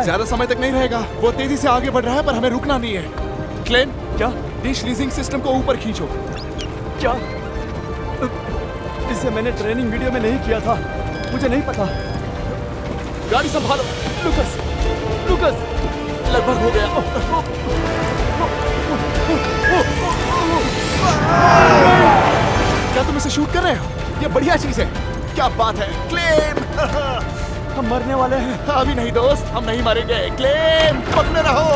है? ज्यादा समय तक नहीं रहेगा। वो तेजी से आगे बढ़ रहा है पर हमें रुकना नहीं है। क्लेम, क्या? डिश लीजिंग सिस्टम को ऊपर खींचो। क्या? इसे मैंने ट्रेनिंग वीडियो में नहीं किया था, मुझे नहीं पता। गाड़ी संभालो। लुकस, लुकस, लगभग हो गया। क्या तुम इसे शूट कर रहे हो? ये बढ़िया चीज है। क्या बात है क्लेम। हम मरने वाले हैं। अभी नहीं दोस्त, हम नहीं मरेंगे। क्लेम, पकड़े रहो।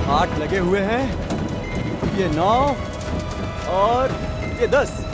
आठ लगे हुए हैं, ये 9 और ये 10।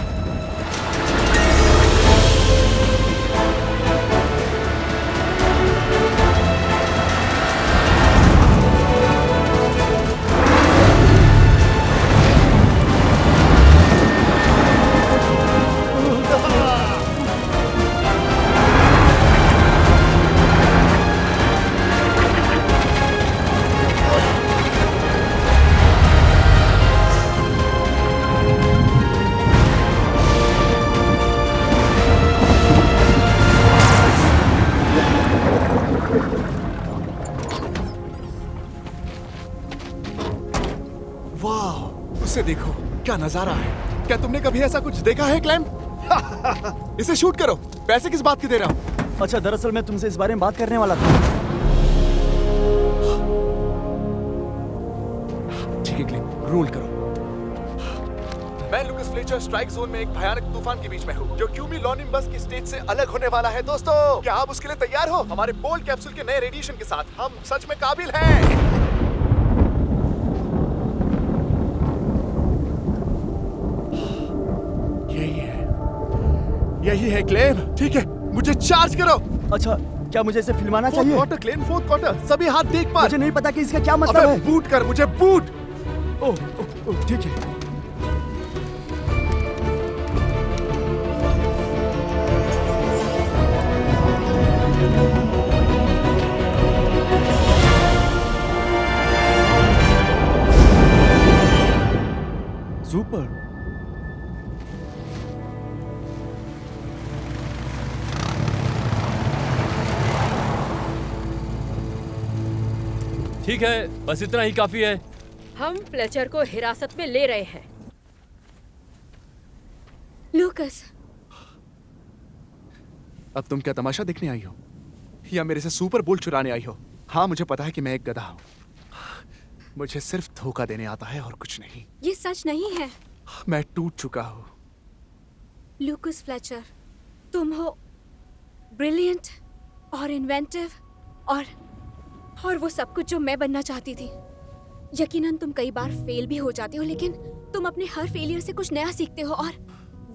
उसे देखो, क्या नजारा है। क्या तुमने कभी ऐसा कुछ देखा है क्लेम? इसे शूट करो। पैसे किस बात के दे रहा हूँ? अच्छा, दरअसल मैं तुमसे इस बारे में बात करने वाला था। ठीक है क्लेम, रोल करो। मैं लुकस फ्लेचर स्ट्राइक जोन में एक भयानक तूफान के बीच में हूँ जो क्यूमुलोनिम्बस की स्टेज से अलग होने वाला है। दोस्तों, क्या आप उसके लिए तैयार हो? हमारे बोल्ट कैप्सूल के नए रेडिएशन के साथ हम सच में काबिल हैं। यही है क्लेम। ठीक है, मुझे चार्ज करो। अच्छा, क्या मुझे इसे फिल्माना चाहिए? क्वार्टर क्लेम, फोर्थ क्वार्टर, सभी हाथ देख पा। मुझे नहीं पता कि इसका क्या मतलब है। बूट कर, मुझे बूट। ओह, ठीक है। सुपर। ठीक है, बस इतना ही काफी है। हम फ्लेचर को हिरासत में ले रहे हैं। लूकस, अब तुम क्या तमाशा देखने आई हो या मेरे से सुपर बोल्ट चुराने आई हो? हाँ, मुझे पता है कि मैं एक गधा हूँ। मुझे सिर्फ धोखा देने आता है और कुछ नहीं। ये सच नहीं है। मैं टूट चुका हूँ। लूकस फ्लेचर, तुम हो ब्रिलियंट और इन्वेंटिव और वो सब कुछ जो मैं बनना चाहती थी। यकीनन तुम कई बार फेल भी हो जाते हो, लेकिन तुम अपने हर फेलियर से कुछ नया सीखते हो और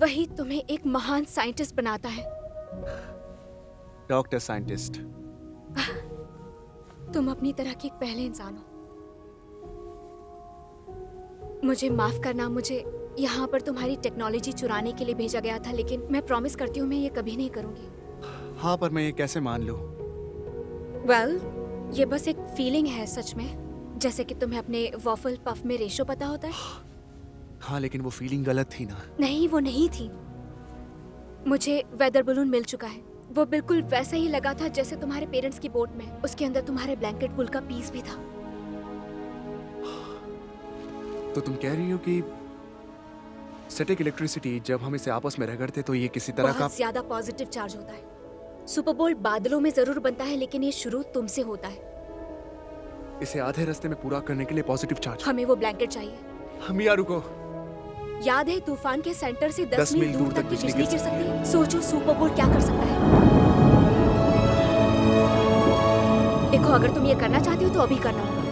वही तुम्हें एक महान साइंटिस्ट बनाता है। Doctor scientist. तुम अपनी तरह के एक पहले इंसान हो। मुझे माफ करना, मुझे यहाँ पर तुम्हारी टेक्नोलॉजी चुराने के लिए भेजा गया था, लेकिन मैं प्रॉमिस करती हूँ मैं ये कभी नहीं करूँगी। हाँ, पर मैं ये कैसे मान लूँ? वेल, ये बस एक फीलिंग है सच में, जैसे कि तुम्हें अपने वॉफल पफ में रेशो पता होता है। हाँ, लेकिन वो फीलिंग गलत थी ना। नहीं, वो नहीं थी। मुझे वेदर बलून मिल चुका है। वो बिल्कुल वैसा ही लगा था जैसे तुम्हारे पेरेंट्स की बोट में। उसके अंदर तुम्हारे ब्लैंकेट वुल का पीस भी था। तो तुम कह रही हो कि स्टैटिक इलेक्ट्रिसिटी, जब हम इसे आपस में रगड़ते तो ये किसी तरह का बहुत ज्यादा पॉजिटिव चार्ज होता है। सुपरबोल्ट बादलों में जरूर बनता है, लेकिन ये शुरू तुमसे होता है। इसे आधे रास्ते में पूरा करने के लिए पॉजिटिव चार्ज। हमें वो ब्लैंकेट चाहिए। मिया रुको। याद है तूफान के सेंटर से 10 मील दूर तक की बिजली गिर सकती है। सोचो सुपरबोल्ट क्या कर सकता है। देखो, अगर तुम ये करना चाहती हो तो अभी करना होगा।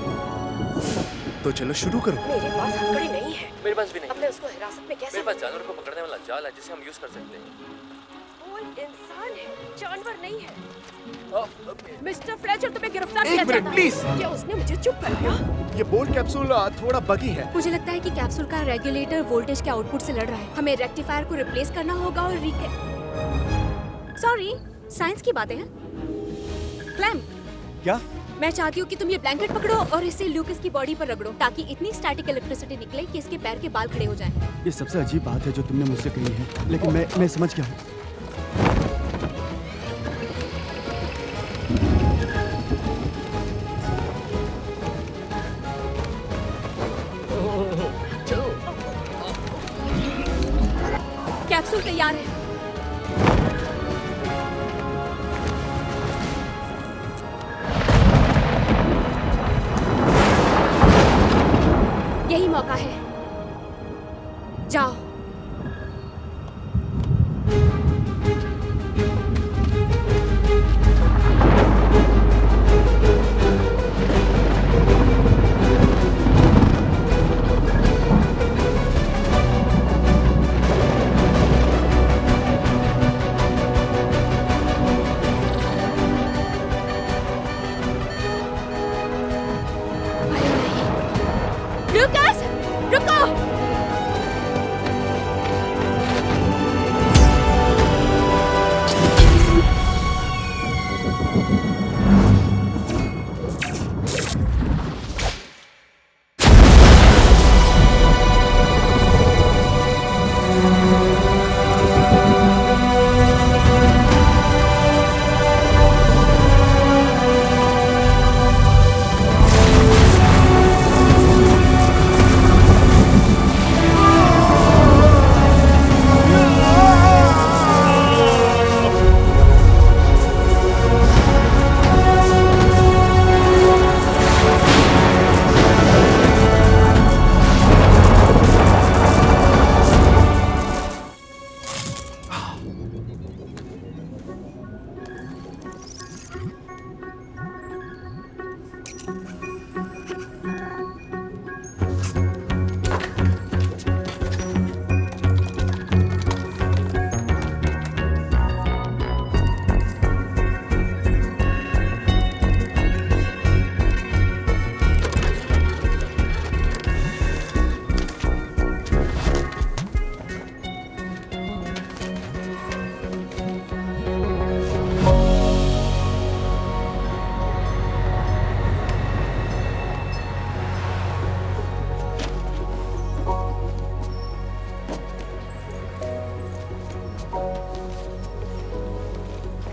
तो चलो शुरू करो। मेरे पास हथकड़ी नहीं है। मेरे पास भी नहीं। अब मैं उसको हिरासत में कैसे? मेरे पास जानवर को पकड़ने वाला जाल है जिसे हम यूज कर सकते हैं। वो एक इंसान है। जानवर नहीं है। मिस्टर फ्लेचर, तुम्हें गिरफ्तार एक किया मिनट, जाता प्लीज। है। क्या उसने मुझे चुप कर दिया? ये बोल्ट कैप्सूल थोड़ा बगी है। मुझे लगता है कि कैप्सूल का रेगुलेटर वोल्टेज के आउटपुट से लड़ रहा है। हमें रेक्टिफायर को रिप्लेस करना होगा और सॉरी, साइंस की बातें हैं। क्लैम, क्या? मैं चाहती हूँ कि तुम ये ब्लैंकेट पकड़ो और इसे लूकस की बॉडी पर रगड़ो ताकि इतनी स्टैटिक इलेक्ट्रिसिटी निकले कि इसके पैर के बाल खड़े हो जाएं। ये सबसे अजीब बात है जो तुमने मुझसे कही है, लेकिन मैं समझ गया हूँ। कैप्सूल तैयार है। यही मौका है, जाओ। अरे नहीं, लूकस, रुको।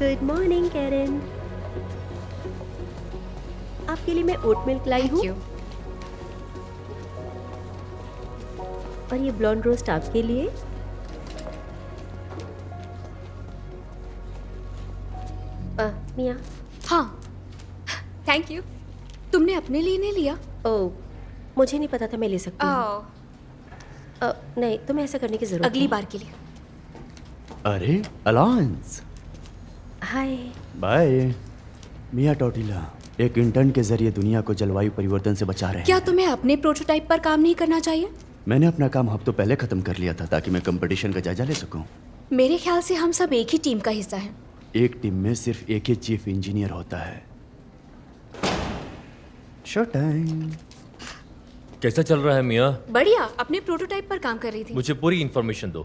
Good morning Karen. आपके लिए मैं ओट मिल्क लाई हूँ और ये ब्लॉन्ड रोस्ट आपके लिए। मिया। हाँ, थैंक यू। तुमने अपने लिए नहीं लिया? ओह, मुझे नहीं पता था मैं ले सकती हूँ। नहीं, तुम्हें ऐसा करने की जरूरत अगली बार के लिए। अरे अलांस, हाय। बाय। मिया टोटिला एक इंटर्न के जरिए दुनिया को जलवायु परिवर्तन से बचा रहे हैं। क्या तुम्हें अपने प्रोटोटाइप पर काम नहीं करना चाहिए? मैंने अपना काम हफ्तों पहले खत्म कर लिया था ताकि मैं कंपटीशन का जायजा ले सकूं। मेरे ख्याल से हम सब एक ही टीम का हिस्सा हैं। एक टीम में सिर्फ एक ही चीफ इंजीनियर होता है। Show time. कैसा चल रहा है मिया? बढ़िया, अपने प्रोटोटाइप पर काम कर रही थी। मुझे पूरी इन्फॉर्मेशन दो।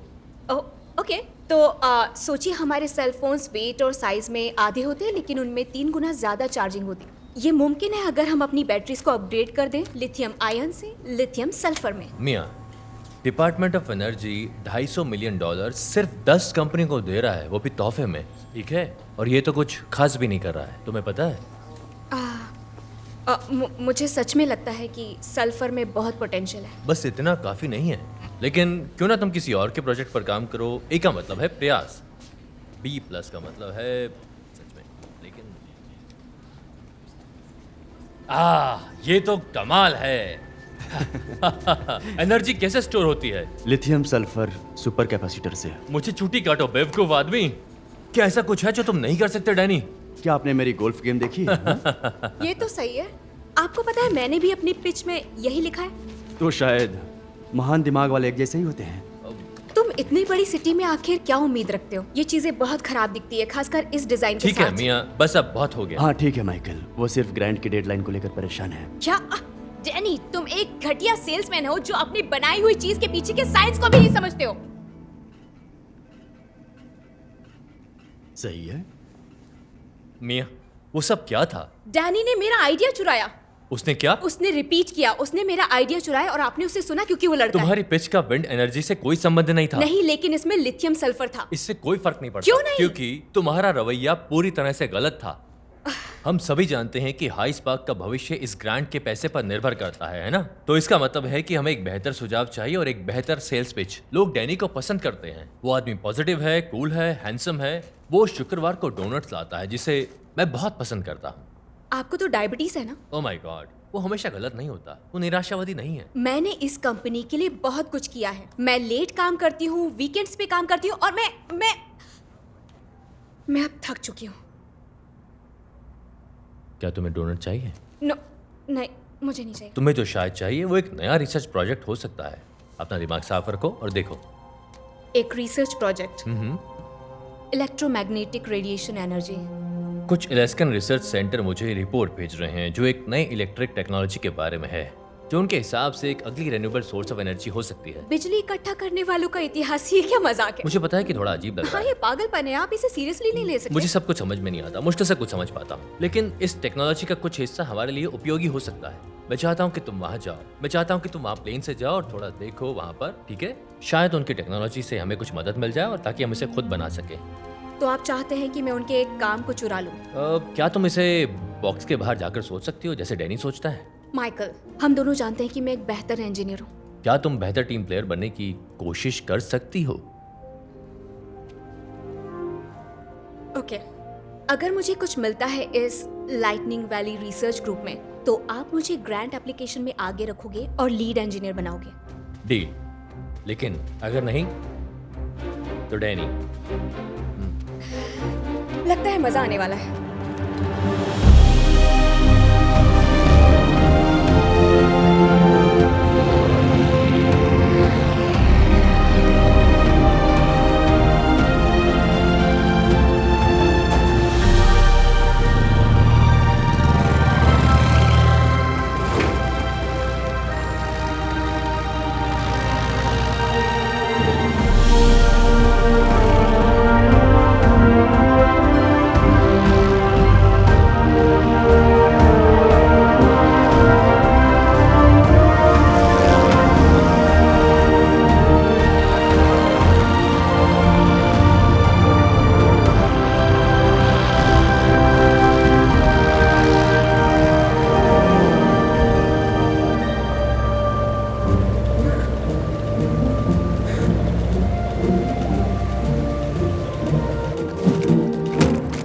ओके, तो सोचिए हमारे सेल फोन्स वेट और साइज में आधे होते हैं लेकिन उनमें 3 गुना ज्यादा चार्जिंग होती है। ये मुमकिन है अगर हम अपनी बैटरीज को अपग्रेड कर दें लिथियम आयन से लिथियम सल्फर में। मिया, डिपार्टमेंट ऑफ एनर्जी $250 मिलियन सिर्फ 10 कंपनी को दे रहा है, वो भी तोहफे में, ठीक है? और ये तो कुछ खास भी नहीं कर रहा है, तुम्हें पता है? मुझे सच में लगता है कि सल्फर में बहुत पोटेंशियल है। बस इतना काफी नहीं है, लेकिन क्यों ना तुम किसी और के प्रोजेक्ट पर काम करो। ए का मतलब है प्रयास, B+ का मतलब है सच में। लेकिन ये तो कमाल है। एनर्जी कैसे स्टोर होती है? लिथियम सल्फर सुपर कैपेसिटर से। मुझे छुट्टी काटो बेवकूफ आदमी। क्या ऐसा कुछ है जो तुम नहीं कर सकते डैनी? क्या आपने मेरी गोल्फ गेम देखी है? ये तो सही है। आपको पता है मैंने भी अपनी पिच में यही लिखा है। तो शायद महान दिमाग वाले एक जैसे ही होते हैं। तुम इतनी बड़ी सिटी में आखिर क्या उम्मीद रखते हो? ये चीजें बहुत खराब दिखती है, खासकर इस डिजाइन के ठीक है साथ। मियाँ, बस अब बहुत हो गया। हाँ ठीक है माइकल, वो सिर्फ ग्रैंड की डेडलाइन को लेकर परेशान है। क्या डैनी, तुम एक घटिया सेल्समैन हो जो अपनी बनाई हुई चीज के पीछे के साइंस को भी नहीं समझते हो। सही है। मियाँ, वो सब क्या था? डैनी ने मेरा आइडिया चुराया। उसने क्या? उसने रिपीट किया, उसने मेरा आइडिया चुराया और आपने उसे सुना क्योंकि वो लड़का है। तुम्हारी पिच का विंड एनर्जी से कोई संबंध नहीं था। नहीं, लेकिन इसमें लिथियम सल्फर था। इससे कोई फर्क नहीं पड़ता। क्यों नहीं? क्योंकि तुम्हारा रवैया पूरी तरह से गलत था। हम सभी जानते हैं कि हाई स्पार्क का भविष्य इस ग्रांट के पैसे पर निर्भर करता है ना? तो इसका मतलब है कि हमें एक बेहतर सुझाव चाहिए और एक बेहतर सेल्स पिच। लोग डैनी को पसंद करते हैं। वो आदमी पॉजिटिव है, कूल है, हैंडसम है। वो शुक्रवार को डोनट्स लाता है जिसे मैं बहुत पसंद करता हूँ। आपको तो डायबिटीज है ना? ओह माय गॉड, वो हमेशा गलत नहीं होता। वो निराशावादी नहीं है। मैंने इस कंपनी के लिए बहुत कुछ किया है। मैं लेट काम करती हूँ, वीकेंड्स पे काम करती हूँ और मैं अब थक चुकी हूँ। क्या तुम्हें डोनट चाहिए? नो, नहीं, मुझे नहीं चाहिए। तुम्हें जो शायद चाहिए वो एक नया रिसर्च प्रोजेक्ट हो सकता है। अपना दिमाग साफ रखो और देखो। एक research project, electromagnetic radiation energy. कुछ अलास्कन रिसर्च सेंटर मुझे रिपोर्ट भेज रहे हैं जो एक नए इलेक्ट्रिक टेक्नोलॉजी के बारे में है, जो उनके हिसाब से एक अगली रिन्यूएबल सोर्स ऑफ एनर्जी हो सकती है। बिजली इकट्ठा करने वालों का इतिहास, ये क्या मजाक है? मुझे पता है कि थोड़ा अजीब लग रहा हाँ, है। ये पागलपन है, आप इसे सीरियसली नहीं ले सकते। मुझे सब कुछ समझ में नहीं आता, मुश्किल से कुछ समझ पाता हूँ, लेकिन इस टेक्नोलॉजी का कुछ हिस्सा हमारे लिए उपयोगी हो सकता है। मैं चाहता हूँ कि तुम वहाँ जाओ। मैं चाहता हूँ कि तुम वहाँ प्लेन से जाओ और थोड़ा देखो वहाँ पर, ठीक है? शायद उनकी टेक्नोलॉजी से हमें कुछ मदद मिल जाए और ताकि हम इसे खुद बना सके। तो आप चाहते हैं कि मैं उनके एक काम को चुरा लूं? क्या तुम इसे बॉक्स के बाहर जाकर सोच सकती हो जैसे डैनी सोचता है? माइकल, हम दोनों जानते हैं कि मैं एक बेहतर इंजीनियर हूँ। क्या तुम बेहतर टीम प्लेयर बनने की कोशिश कर सकती हो? ओके, अगर मुझे कुछ मिलता है इस लाइटनिंग वैली रिसर्च ग्रुप में, तो आप मुझे ग्रांट एप्लीकेशन में आगे रखोगे और लीड इंजीनियर बनाओगे। डील। लेकिन अगर नहीं तो डैनी। लगता है मजा आने वाला है।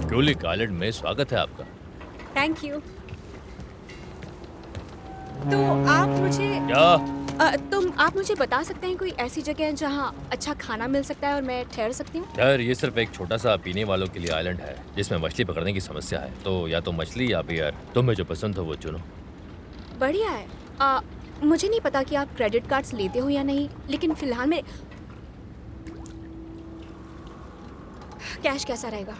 क्यूलिक आइलैंड में स्वागत है आपका। Thank you. तो आप मुझे आप मुझे बता सकते हैं कोई ऐसी जगह जहाँ अच्छा खाना मिल सकता है और मैं ठहर सकती हूँ? यार ये सिर्फ एक छोटा सा पीने वालों के लिए आइलैंड है जिसमें मछली पकड़ने की समस्या है। तो या तो मछली या बियर, तुम्हें जो पसंद हो वो चुनो। बढ़िया है। मुझे नहीं पता कि आप क्रेडिट कार्ड्स लेते हो या नहीं, लेकिन फिलहाल में कैश कैसा रहेगा?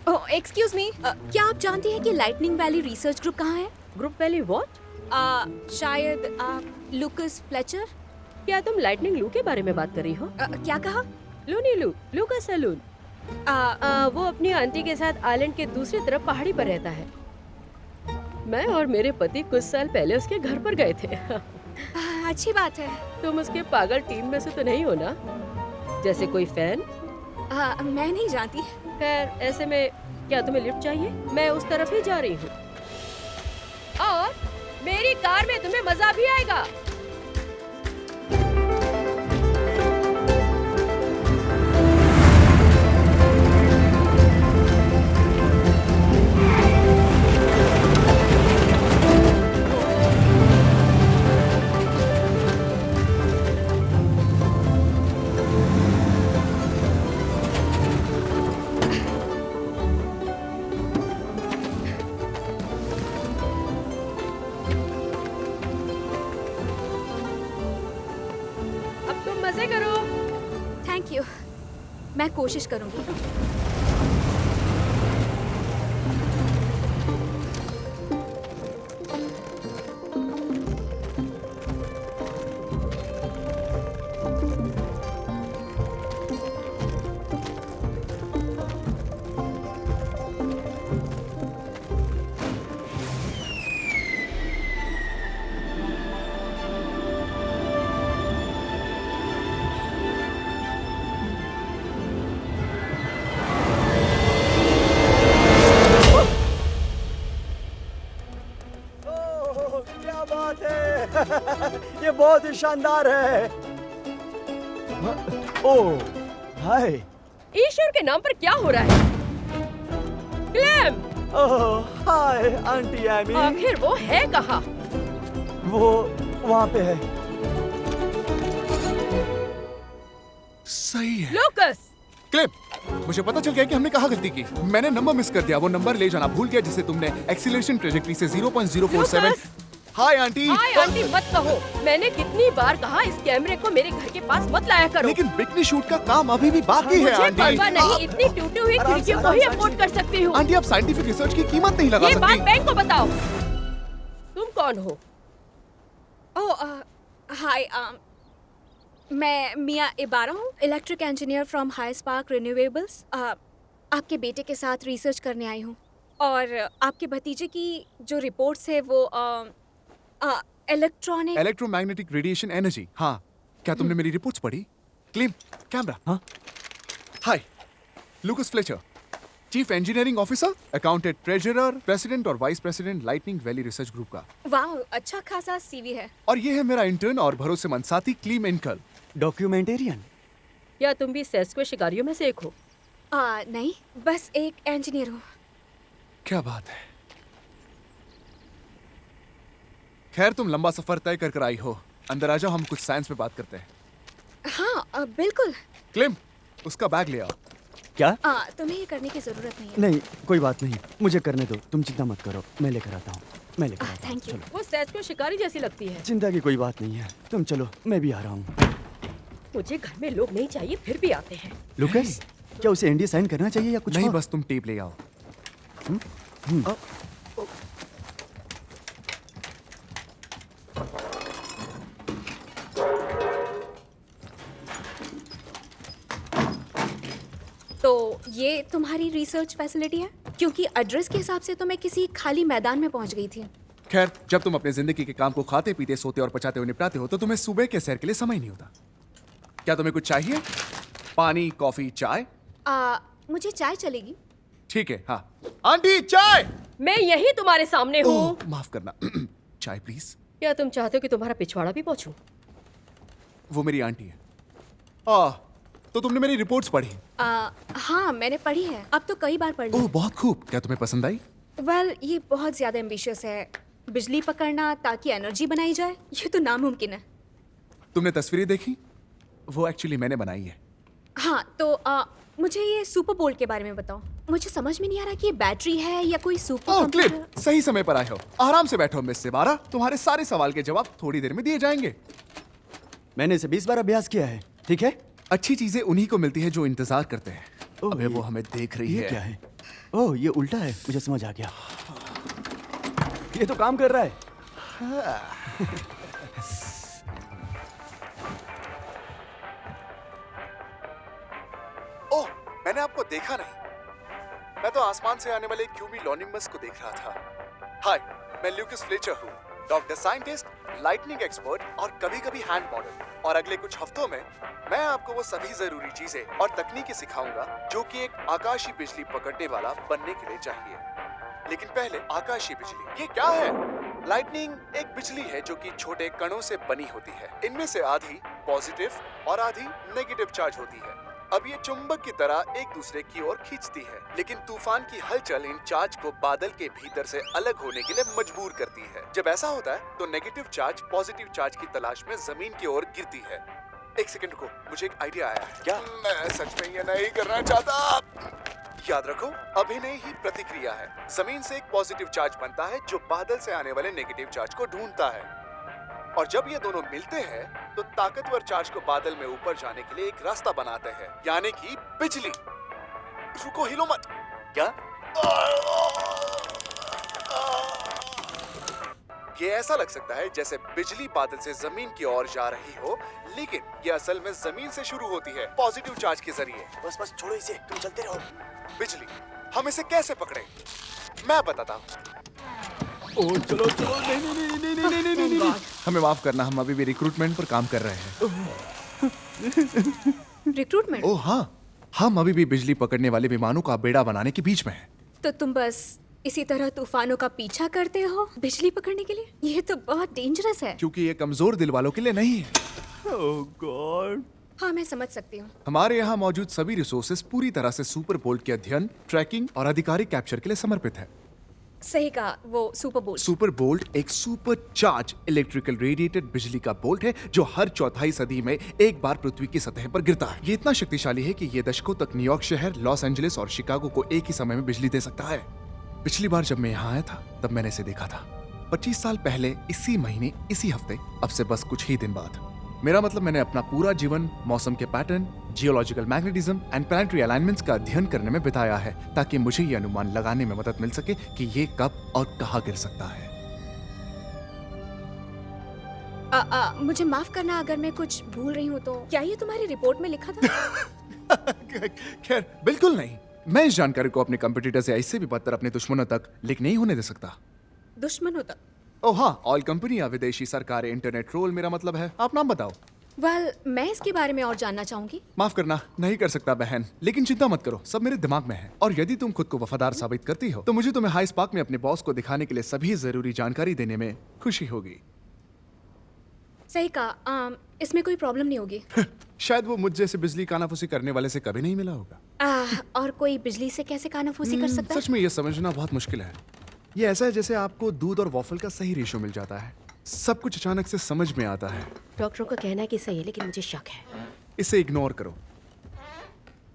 ओह, एक्सक्यूज मी, क्या आप जानती हैं कि लाइटनिंग वैली रिसर्च ग्रुप कहाँ है? Group valley what? शायद लूकस फ्लेचर। क्या तुम लाइटनिंग लू के बारे में बात कर रही हो? क्या कहा? लूनी लू, लू का सैलून। वो अपनी आंटी के साथ आइलैंड के दूसरी तरफ पहाड़ी पर रहता है। मैं और मेरे पति कुछ साल पहले उसके घर पर गए थे। अच्छी बात है। तुम उसके पागल टीम में से तो नहीं हो ना? जैसे कोई फैन? मैं नहीं जानती। खैर, ऐसे में क्या तुम्हें लिफ्ट चाहिए? मैं उस तरफ ही जा रही हूँ और मेरी कार में तुम्हें मजा भी आएगा। मैं कोशिश करूंगी। ओह, क्या बात है। ये बहुत ही शानदार है। ओह, हाय। ईश्वर के नाम पर क्या हो रहा है? क्लेम, ओह, हाय आंटी एमी। आखिर वो है कहाँ? वो वहाँ पे है। सही है। लूकस, क्लिप, मुझे पता चल गया कि हमने कहाँ गलती की। मैंने नंबर मिस कर दिया। वो नंबर ले जाना भूल गया जिसे तुमने एक्सीलरेशन ट्रेजेक्टरी से 0.047। लूकस! Hi aunty. हाय आंटी मत कहो। मैंने कितनी बार कहा इस कैमरे को मेरे घर के पास मत लाया करो। लेकिन बिकनी शूट का काम अभी भी बाकी है मुझे आंटी। परवाह नहीं, इतनी टूटी हुई आराम से, खिड़कियों को आराम ही से, अफोर्ड कर सकती हूँ। आंटी, आप साइंटिफिक रिसर्च की कीमत नहीं लगा ये बात सकती। बैंक को बताओ। तुम कौन हो? ओह, हाय, मैं मिया इबारा हूँ, electric engineer from high spark renewables. आपके बेटे के साथ रिसर्च करने आई हूँ और आपके भतीजे की जो रिपोर्ट्स है वो इलेक्ट्रॉनिक। Electromagnetic radiation energy. हाँ, क्या तुमने मेरी रिपोर्ट्स पढ़ी? Clip, camera. हाँ? Hi, Lucas Fletcher, chief engineering officer, accountant treasurer, president और vice president lightning valley research group का। वाह, अच्छा खासा सीवी है। और ये है मेरा इंटर्न और भरोसेमंद साथी क्लीम इनकल। डॉक्यूमेंटेरियन। क्या तुम भी सेस्को शिकारियों में से एक हो? नहीं, बस एक इंजीनियर हूँ। क्या बात है। खैर, तुम लंबा सफर तय कर आई हो। अंदर आ जाओ, हम कुछ साइंस पे बात करते हैं। हाँ, बिल्कुल। क्लिम, उसका बैग ले आओ। क्या? तुम्हें ये करने की जरूरत नहीं है। नहीं, कोई बात नहीं, मुझे करने दो। तुम चिंता मत करो, मैं लेकर आता हूँ। मैं लेकर आता हूँ। Thank you. वो सेस्को शिकारी जैसी लगती है। चिंता की कोई बात नहीं है। तुम चलो, मैं भी आ रहा हूँ। मुझे घर में लोग नहीं चाहिए, फिर भी आते हैं। लुकस, क्या उसे एनडीए साइन करना चाहिए या कुछ नहीं, और? बस तुम टेप ले आओ। तो ये तुम्हारी रिसर्च फैसिलिटी है? क्योंकि एड्रेस के हिसाब से तो मैं किसी खाली मैदान में पहुंच गई थी। खैर, जब तुम अपने जिंदगी के काम को खाते पीते सोते और पचाते हुए निपटाते हो तो तुम्हें सुबह के सैर के लिए समय नहीं होता। क्या तुम्हें कुछ चाहिए? पानी, कॉफी, चाय? मुझे चाय चलेगी। ठीक है। हाँ आंटी, चाय। मैं यही तुम्हारे सामने हूँ। ओह, माफ करना। चाय प्लीज। क्या तुम चाहते हो कि तुम्हारा पिछवाड़ा भी पहुँचूं? वो मेरी आंटी है। तो तुमने मेरी रिपोर्ट्स पढ़ी? हाँ, मैंने पढ़ी है। अब तो कई बार पढ़ ली। ओह, बहुत खूब। क्या तुम्हें पसंद आई? वेल, ये बहुत ज्यादा एम्बिशियस है। बिजली पकड़ना ताकि एनर्जी बनाई जाए, ये तो नामुमकिन है। तुमने तस्वीरें देखी? वो एक्चुअली मैंने बनाई है। हाँ, तो मुझे ये सुपर बोल्ट के बारे में बताओ। मुझे समझ में नहीं आ रहा कि ये बैटरी है या कोई सुपर ओह कंप्यूटर। क्लिप, सही समय पर आए हो। आराम से बैठो मिस सिवारा, तुम्हारे सारे सवाल के जवाब थोड़ी देर में दिए जाएंगे। मैंने इसे 20 बार अभ्यास किया है, ठीक है? अच्छी चीजें उन्हीं को मिलती है जो इंतजार करते हैं। ओह, अबे वो हमें देख रही ये है। क्या है? ओह, ये उल्टा है, मुझे समझ आ गया। ये तो काम कर रहा है। ओह, मैंने आपको देखा नहीं। मैं तो आसमान से आने वाले क्यूमी लॉनिम्बस को देख रहा था। हाय, मैं ल्यूकस फ्लेचर हूँ, डॉक्टर साइंटिस्ट, लाइटनिंग एक्सपर्ट और कभी-कभी हैंड मॉडल। और अगले कुछ हफ्तों में मैं आपको वो सभी जरूरी चीजें और तकनीकें सिखाऊंगा जो कि एक आकाशीय बिजली पकड़ने वाला बनने के लिए चाहिए। लेकिन पहले आकाशीय बिजली, ये क्या है? लाइटनिंग एक बिजली है जो कि छोटे कणों से बनी होती है। इनमें से आधी पॉजिटिव और आधी नेगेटिव चार्ज होती है। अब ये चुंबक की तरह एक दूसरे की ओर खींचती है, लेकिन तूफान की हलचल इन चार्ज को बादल के भीतर से अलग होने के लिए मजबूर करती है। जब ऐसा होता है तो नेगेटिव चार्ज पॉजिटिव चार्ज की तलाश में जमीन की ओर गिरती है। एक सेकंड को, मुझे एक आइडिया आया है। क्या? मैं सच में ये नहीं करना चाहता। याद रखो, अभिनय ही प्रतिक्रिया है। जमीन से एक पॉजिटिव चार्ज बनता है जो बादल से आने वाले नेगेटिव चार्ज को ढूंढता है। और जब ये दोनों मिलते हैं तो ताकतवर चार्ज को बादल में ऊपर जाने के लिए एक रास्ता बनाते हैं, यानी कि बिजली। रुको, हिलो मत। क्या? ये ऐसा लग सकता है जैसे बिजली बादल से जमीन की ओर जा रही हो, लेकिन ये असल में जमीन से शुरू होती है पॉजिटिव चार्ज के जरिए। बस बस छोड़ो इसे, तुम चलते रहो। बिजली, हम इसे कैसे पकड़े? मैं बताता हूँ। ओ चलो चलो, नहीं नहीं नहीं नहीं नहीं नहीं नहीं नहीं। हमें माफ करना, हम अभी भी रिक्रूटमेंट पर काम कर रहे हैं। रिक्रूटमेंट? ओह हाँ, हम अभी भी बिजली पकड़ने वाले विमानों का बेड़ा बनाने के बीच में हैं। तो तुम बस इसी तरह तूफानों का पीछा करते हो बिजली पकड़ने के लिए? ये तो बहुत डेंजरस है। क्योंकि ये कमजोर दिल वालों के लिए नहीं है। ओह गॉड। हाँ, मैं समझ सकती हूँ। हमारे यहाँ मौजूद सभी रिसोर्सेज पूरी तरह से सुपर बोल्ट के अध्ययन, ट्रैकिंग और आधिकारिक कैप्चर के लिए समर्पित है। सही कहा, वो सुपर बोल्ट। सुपर बोल्ट एक सुपर चार्ज इलेक्ट्रिकल रेडिएटेड बिजली का बोल्ट है जो हर चौथाई सदी में एक बार पृथ्वी की सतह पर गिरता है। ये इतना शक्तिशाली है कि ये दशकों तक न्यूयॉर्क शहर, लॉस एंजलिस और शिकागो को एक ही समय में बिजली दे सकता है। पिछली बार जब मैं यहाँ आया था तब मैंने इसे देखा था, 25 साल पहले, इसी महीने, इसी हफ्ते, अब से बस कुछ ही दिन बाद। मेरा मतलब, मैंने अपना पूरा जीवन मौसम के pattern, geological magnetism and planetary alignments का अध्ययन करने में बिताया है, ताकि मुझे ये अनुमान लगाने में मदद मिल सके कि ये कब और कहाँ गिर सकता है। मुझे माफ करना अगर मैं कुछ भूल रही हूँ तो। क्या ये तुम्हारी रिपोर्ट में लिखा था? खैर, बिल्कुल नहीं। मैं इस जानकारी को अपने कंपटीटर्स या इससे भी बदतर अपने दुश्मनों तक लीक नहीं होने दे सकता। दुश्मनों तक? ओह हाँ, ऑयल कंपनी या विदेशी सरकारें, इंटरनेट ट्रोल, मेरा मतलब है। आप नाम बताओ। वेल, मैं इसके बारे में और जानना चाहूंगी। माफ करना, नहीं कर सकता बहन, लेकिन चिंता मत करो, सब मेरे दिमाग में है। और यदि तुम खुद को वफादार साबित करती हो तो मुझे तुम्हें हाई स्पार्क में अपने बॉस को दिखाने के लिए सभी जरूरी जानकारी देने में खुशी होगी। सही कहा, इसमें कोई प्रॉब्लम नहीं होगी। शायद वो मुझ जैसे बिजली कानाफूसी करने वाले से कभी नहीं मिला होगा। और कोई बिजली से कैसे कानाफूसी कर सकता है? सच में ये समझना बहुत मुश्किल है। ये ऐसा है जैसे आपको दूध और वॉफल का सही रेशो मिल जाता है, सब कुछ अचानक से समझ में आता है। डॉक्टरों का कहना है कि सही है, लेकिन मुझे शक है। इसे इग्नोर करो।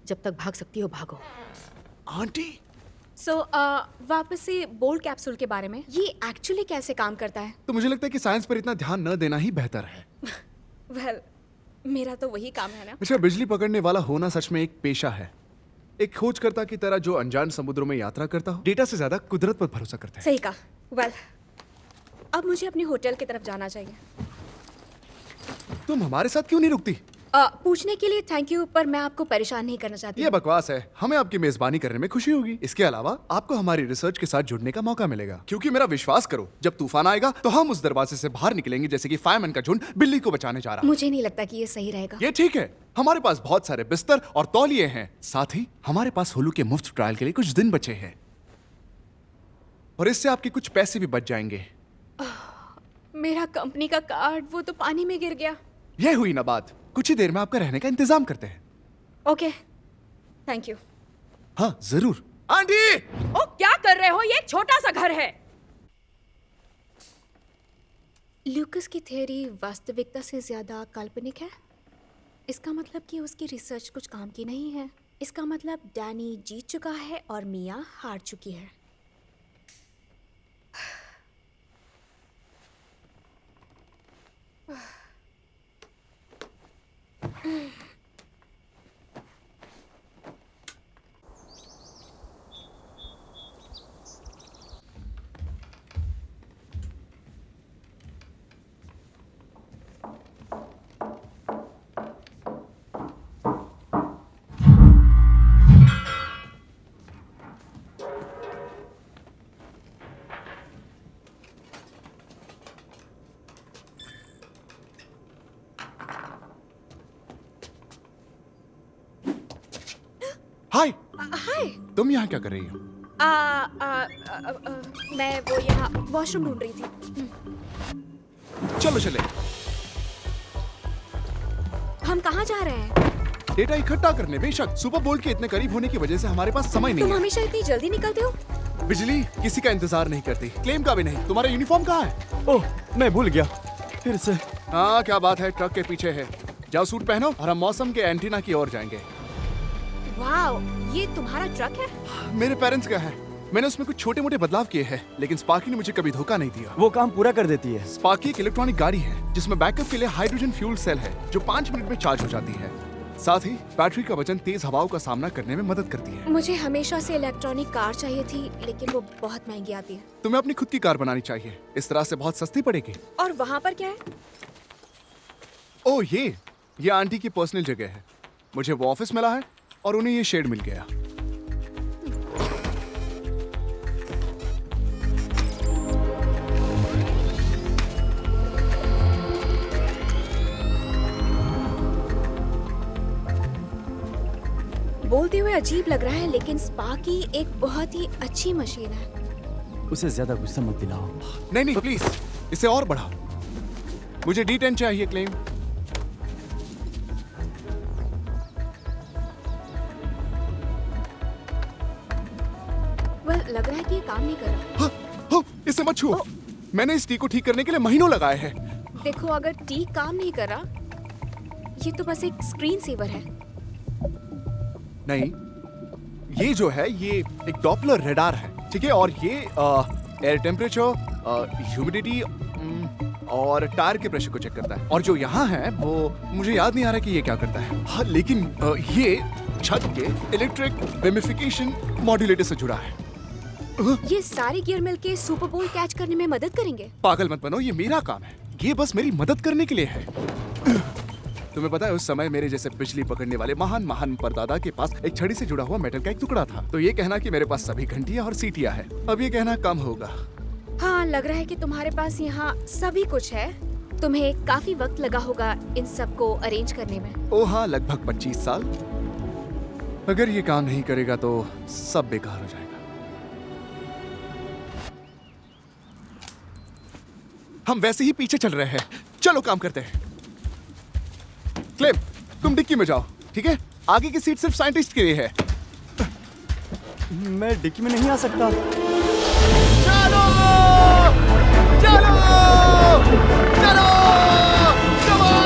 जब तक भाग सकती हो भागो। आंटी, सो वापस से बोल्ट कैप्सूल के बारे में, ये एक्चुअली कैसे काम करता है? तो मुझे लगता है कि साइंस पर इतना ध्यान न देना ही बेहतर है। वेल, मेरा तो वही काम है ना। अच्छा, बिजली पकड़ने वाला होना सच में एक पेशा है। एक खोजकर्ता की तरह जो अनजान समुद्रों में यात्रा करता हो, डेटा से ज्यादा कुदरत पर भरोसा करता है। सही कहा। वेल, अब मुझे अपने होटल की तरफ जाना चाहिए। तुम हमारे साथ क्यों नहीं रुकती? पूछने के लिए थैंक यू, पर मैं आपको परेशान नहीं करना चाहती। ये बकवास है, हमें आपकी मेजबानी करने में खुशी होगी। इसके अलावा आपको हमारी रिसर्च के साथ जुड़ने का मौका मिलेगा, क्योंकि मेरा विश्वास करो, जब तूफान आएगा तो हम उस दरवाजे से बाहर निकलेंगे जैसे कि फायरमैन का झुंड बिल्ली को बचाने जा रहा है। मुझे नहीं लगता कि ये सही रहेगा। ये ठीक है, हमारे पास बहुत सारे बिस्तर और तौलिए हैं। साथ ही हमारे पास हुलू के मुफ्त ट्रायल के लिए कुछ दिन बचे हैं, और इससे आपके कुछ पैसे भी बच जाएंगे। मेरा कंपनी का कार्ड, वो तो पानी में गिर गया। यह हुई ना बात, कुछ ही देर में आपका रहने का इंतजाम करते हैं। Okay, thank you. हाँ जरूर। आंटी! ओ, क्या कर रहे हो? ये एक छोटा सा घर है। लूकस की थ्योरी वास्तविकता से ज्यादा काल्पनिक है। इसका मतलब कि उसकी रिसर्च कुछ काम की नहीं है। इसका मतलब डैनी जीत चुका है और मिया हार चुकी है। हाय, हाय। तुम यहाँ क्या कर रही हो? मैं वो यहाँ वॉशरूम ढूंढ रही थी। चलो चले। हम कहाँ जा रहे हैं? डेटा इकट्ठा करने। बेशक, सुपर बोल्ट के इतने करीब होने की वजह से हमारे पास समय नहीं तुम है। हमेशा इतनी जल्दी निकलते हो। बिजली किसी का इंतजार नहीं करती, क्लेम का भी नहीं। तुम्हारा यूनिफॉर्म कहाँ है? ओह, मैं भूल गया फिर से। हाँ, क्या बात है, ट्रक के पीछे है। जाओ सूट पहनो और हम मौसम के एंटीना की ओर जाएंगे। वाओ, ये तुम्हारा ट्रक है? मेरे पेरेंट्स का है। मैंने उसमें कुछ छोटे मोटे बदलाव किए हैं, लेकिन स्पार्की ने मुझे कभी धोखा नहीं दिया। वो काम पूरा कर देती है। स्पार्की एक इलेक्ट्रॉनिक गाड़ी है जिसमें बैकअप के लिए हाइड्रोजन फ्यूल सेल है जो 5 मिनट में चार्ज हो जाती है। साथ ही बैटरी का वजन तेज हवाओं का सामना करने में मदद करती है। मुझे हमेशा से इलेक्ट्रॉनिक कार चाहिए थी, लेकिन वो बहुत महंगी आती है। तुम्हें अपनी खुद की कार बनानी चाहिए, इस तरह से बहुत सस्ती पड़ेगी। और वहाँ पर क्या है? ओह ये आंटी की पर्सनल जगह है। मुझे वो ऑफिस मिला है और उन्हें ये शेड मिल गया। बोलते हुए अजीब लग रहा है, लेकिन स्पार्की एक बहुत ही अच्छी मशीन है। उसे ज्यादा गुस्सा मत दिलाओ। नहीं प्लीज, इसे और बढ़ाओ। मुझे D10 चाहिए क्लेम। लग रहा है कि ये काम नहीं कर रहा। हाँ, इसे मत छुओ। मैंने इस टी को ठीक करने के लिए महीनों लगाए हैं। देखो, अगर टी काम नहीं कर रहा, ये तो बस एक स्क्रीन सेवर है। नहीं, ये जो है ये एक डॉपलर रेडार है, ठीक है? और ये एयर टेम्परेचर, ह्यूमिडिटी और टायर के प्रेशर को चेक करता है। और जो यहाँ है वो मुझे याद नहीं आ रहा कि ये क्या करता है। हाँ, लेकिन ये छत के इलेक्ट्रिक बेमिफिकेशन मॉड्यूलेटर से जुड़ा है। ये सारे गियर मिलके सुपर बोल कैच करने में मदद करेंगे। पागल मत बनो, ये मेरा काम है। ये बस मेरी मदद करने के लिए है। तुम्हें पता है, उस समय मेरे जैसे बिजली पकड़ने वाले महान परदादा के पास एक छड़ी से जुड़ा हुआ मेटल का एक टुकड़ा था। तो ये कहना कि मेरे पास सभी घंटियां और सीटियां हैं, अब ये कहना कम होगा। हाँ, लग रहा है कि तुम्हारे पास यहाँ सभी कुछ है। तुम्हें काफी वक्त लगा होगा इन सब को अरेंज करने में। ओ हाँ, लगभग 25 साल। अगर ये काम नहीं करेगा तो सब बेकार हो जाएगा। हम वैसे ही पीछे चल रहे हैं, चलो काम करते हैं। क्लेम, तुम डिक्की में जाओ, ठीक है? आगे की सीट सिर्फ साइंटिस्ट के लिए है। मैं डिक्की में नहीं आ सकता। चलो चलो चलो, come on!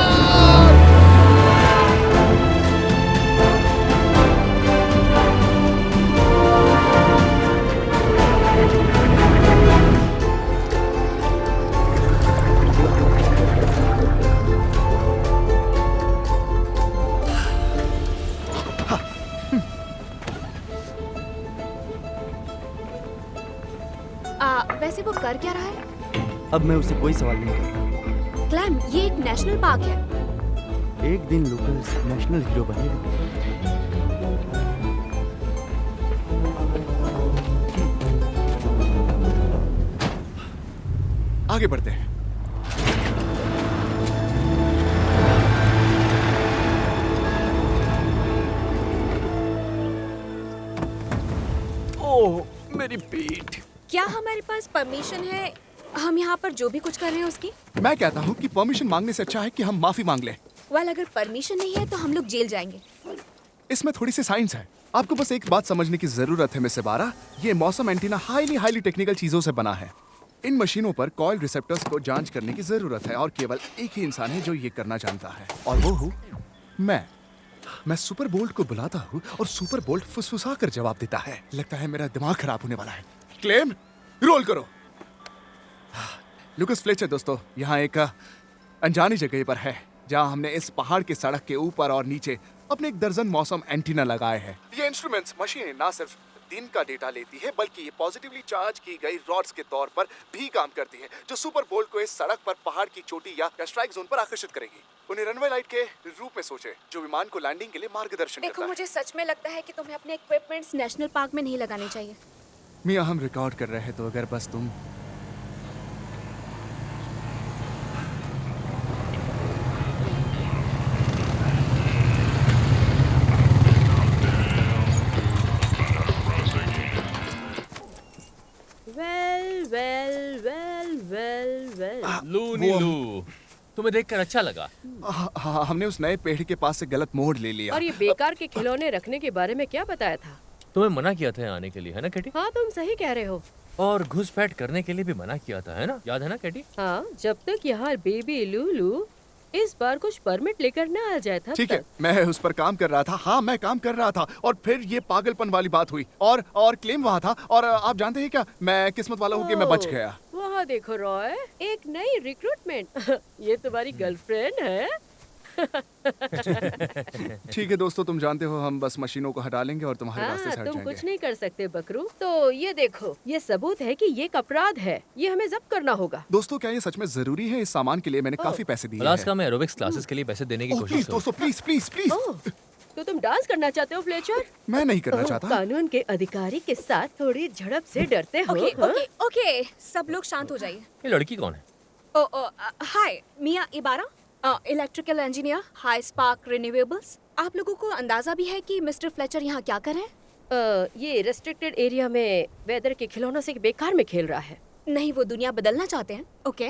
वैसे वो कर क्या रहा है? अब मैं उससे कोई सवाल नहीं करता। क्लैम, ये एक नेशनल पार्क है। एक दिन लूकस नेशनल हीरो बनेगा। आगे बढ़ते हैं। ओह, मेरी पीठ। क्या हमारे पास परमिशन है हम यहाँ पर जो भी कुछ कर रहे हैं उसकी? मैं कहता हूँ कि परमिशन मांगने से अच्छा है कि हम माफी मांग लें। वाल, अगर परमिशन नहीं है तो हम लोग जेल जाएंगे। इसमें थोड़ी सी साइंस है। आपको बस एक बात समझने की जरूरत है मिस इबारा, ये मौसम एंटीना हाईली टेक्निकल चीजों से बना है। इन मशीनों पर कॉइल रिसेप्टर्स को जांच करने की जरूरत है और केवल एक ही इंसान है जो ये करना जानता है, और वो हूँ मैं सुपर बोल्ट को बुलाता हूँ और सुपर बोल्ट फुसफुसा कर जवाब देता है। लगता है मेरा दिमाग खराब होने वाला है। क्लेम, रोल करो। लुकस फ्लेचर दोस्तों, यहाँ एक अनजानी जगह पर है जहाँ हमने इस पहाड़ के सड़क के ऊपर और नीचे अपने 1 दर्जन मौसम एंटीना लगाए हैं। ये इंस्ट्रूमेंट्स मशीनें ना सिर्फ दिन का डेटा लेती है, बल्कि ये पॉजिटिवली चार्ज की गई रॉड्स के तौर पर भी काम करती है, जो सुपर बोल्ट को इस सड़क पर पहाड़ की चोटी या स्ट्राइक जोन पर आकर्षित करेगी। उन्हें रनवे लाइट के रूप में सोचे, जो विमान को लैंडिंग के लिए मार्गदर्शन करता देखो, है। मुझे सच में लगता है कि तुम्हें अपने इक्विपमेंट्स नेशनल पार्क में नहीं लगाने चाहिए। मियां, हम रिकॉर्ड कर रहे हैं, तो अगर बस तुम वेल। लूनी लू, तुम्हें देखकर अच्छा लगा। हमने उस नए पेड़ के पास से गलत मोड़ ले लिया। और ये बेकार के खिलौने रखने के बारे में क्या बताया था? तुम्हें मना किया था यहाँ आने के लिए, है ना कैटी? हाँ, तुम सही कह रहे हो। और घुसपैठ करने के लिए भी मना किया था, है ना? याद है ना कैटी? हाँ, जब तक यहाँ बेबी लूलू इस बार कुछ परमिट लेकर ना आ जाए था। ठीक है, मैं उस पर काम कर रहा था। हाँ, मैं काम कर रहा था और फिर ये पागलपन वाली बात हुई और क्लेम वहाँ था। और आप जानते हैं क्या, मैं किस्मत वाला हूँ कि मैं बच गया। वहाँ देखो रॉय, एक नई रिक्रूटमेंट। ये तुम्हारी गर्लफ्रेंड है? ठीक है दोस्तों, तुम जानते हो हम बस मशीनों को हटा लेंगे और तुम्हारे रास्ते से हट तुम जाएंगे। कुछ नहीं कर सकते बकरू। तो ये देखो, ये सबूत है कि ये एक अपराध है। ये हमें जब्त करना होगा। दोस्तों, क्या ये सच में जरूरी है? इस सामान के लिए मैंने काफी पैसे दिए अलास्का हैं। में एरोबिक्स क्लासेस के लिए पैसे देने की ओह, कोशिश प्लीज करो। दोस्तों, प्लीज प्लीज प्लीज। ओह, तो तुम डांस करना चाहते हो फ्लेचर? मैं नहीं करना ओह, चाहता। कानून के अधिकारी के साथ थोड़ी झड़प से डरते हो? ओके हाँ? ओके ओके, सब लोग शांत हो जाइए। ये लड़की कौन है? Hi, Mia Ibarra, electrical engineer, high spark renewables. आप लोगों को अंदाजा भी है कि मिस्टर फ्लेचर यहाँ क्या कर रहे हैं? ये रेस्ट्रिक्टेड एरिया में वेदर के खिलौनों से बेकार में खेल रहा है। नहीं, वो दुनिया बदलना चाहते हैं। ओके,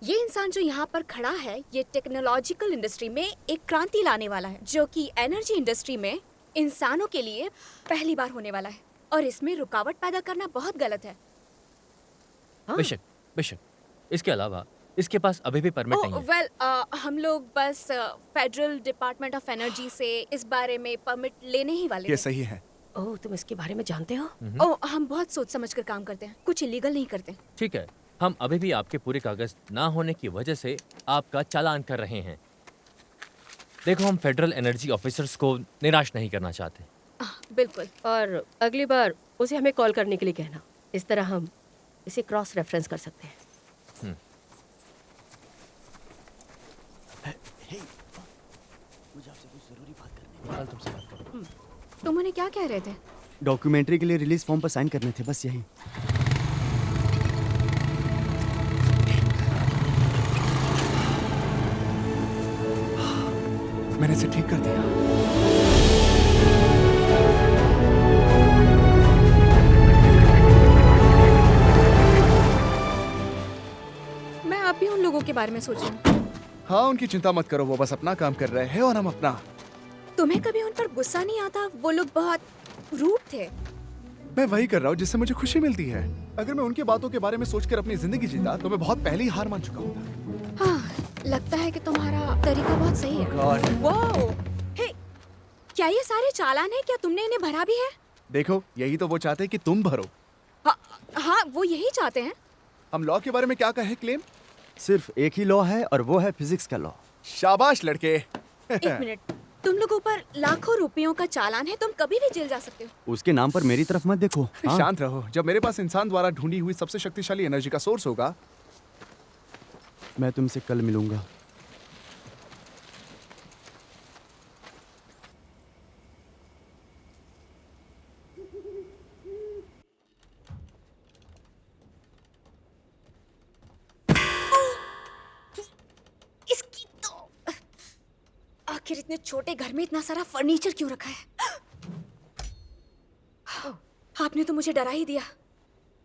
ये इंसान जो यहाँ पर खड़ा है, ये टेक्नोलॉजिकल इंडस्ट्री में एक क्रांति लाने वाला है, जो कि एनर्जी इंडस्ट्री में इंसानों के लिए पहली बार होने वाला है। और इसमें रुकावट पैदा करना बहुत गलत है। हाँ। बेशक बेशक। इसके अलावा इसके पास अभी भी परमिट नहीं है। वेल, हम लोग बस फेडरल डिपार्टमेंट ऑफ एनर्जी से इस बारे में परमिट लेने ही वाले ये थे। सही है। ओह, तुम इसके बारे में जानते हो? ओह, हम बहुत सोच समझ कर काम करते हैं, कुछ इलीगल नहीं करते। ठीक है, हम अभी भी आपके पूरे कागज ना होने की वजह से आपका चालान कर रहे हैं। देखो, हम फेडरल एनर्जी ऑफिसर्स को निराश नहीं करना चाहते। बिल्कुल। और अगली बार उसे हमें कॉल करने के लिए कहना। इस तरह हम इसे क्रॉस रेफरेंस कर सकते हैं। तुम उन्हें क्या कह रहे थे? डॉक्यूमेंट्री के लिए रिलीज फॉर्म पर साइन करने थे, बस यही। मैंने इसे ठीक कर दिया। मैं अब भी उन लोगों के बारे में सोच रही हूँ। हाँ, उनकी चिंता मत करो, वो बस अपना काम कर रहे हैं और हम अपना। तुम्हें कभी उन पर गुस्सा नहीं आता? वो लोग बहुत रूड थे। मैं वही कर रहा हूँ जिससे मुझे खुशी मिलती है। अगर मैं उनकी बातों के बारे में सोचकर अपनी जिंदगी जीता तो मैं बहुत पहले ही हार मान चुका हूँ। हाँ, लगता है कि तुम्हारा तरीका बहुत सही है। God। वो, हे, क्या ये सारे चालान है? क्या तुमने इन्हें भरा भी है? देखो, यही तो वो चाहते हैं कि तुम भरो। हाँ, वो यही चाहते हैं। हम लॉ के बारे में क्या कहे क्लेम? सिर्फ एक ही लॉ है और वो है फिजिक्स का लॉ। शाबाश लड़के। एक मिनट, तुम लोगों पर लाखों रुपयों का चालान है, तुम कभी भी जेल जा सकते हो। उसके नाम पर मेरी तरफ मत देखो। हाँ। शांत रहो। जब मेरे पास इंसान द्वारा ढूंढी हुई सबसे शक्तिशाली एनर्जी का सोर्स होगा। मैं तुमसे कल मिलूंगा। इसकी तो आखिर इतने छोटे घर में इतना सारा फर्नीचर क्यों रखा है? आपने तो मुझे डरा ही दिया।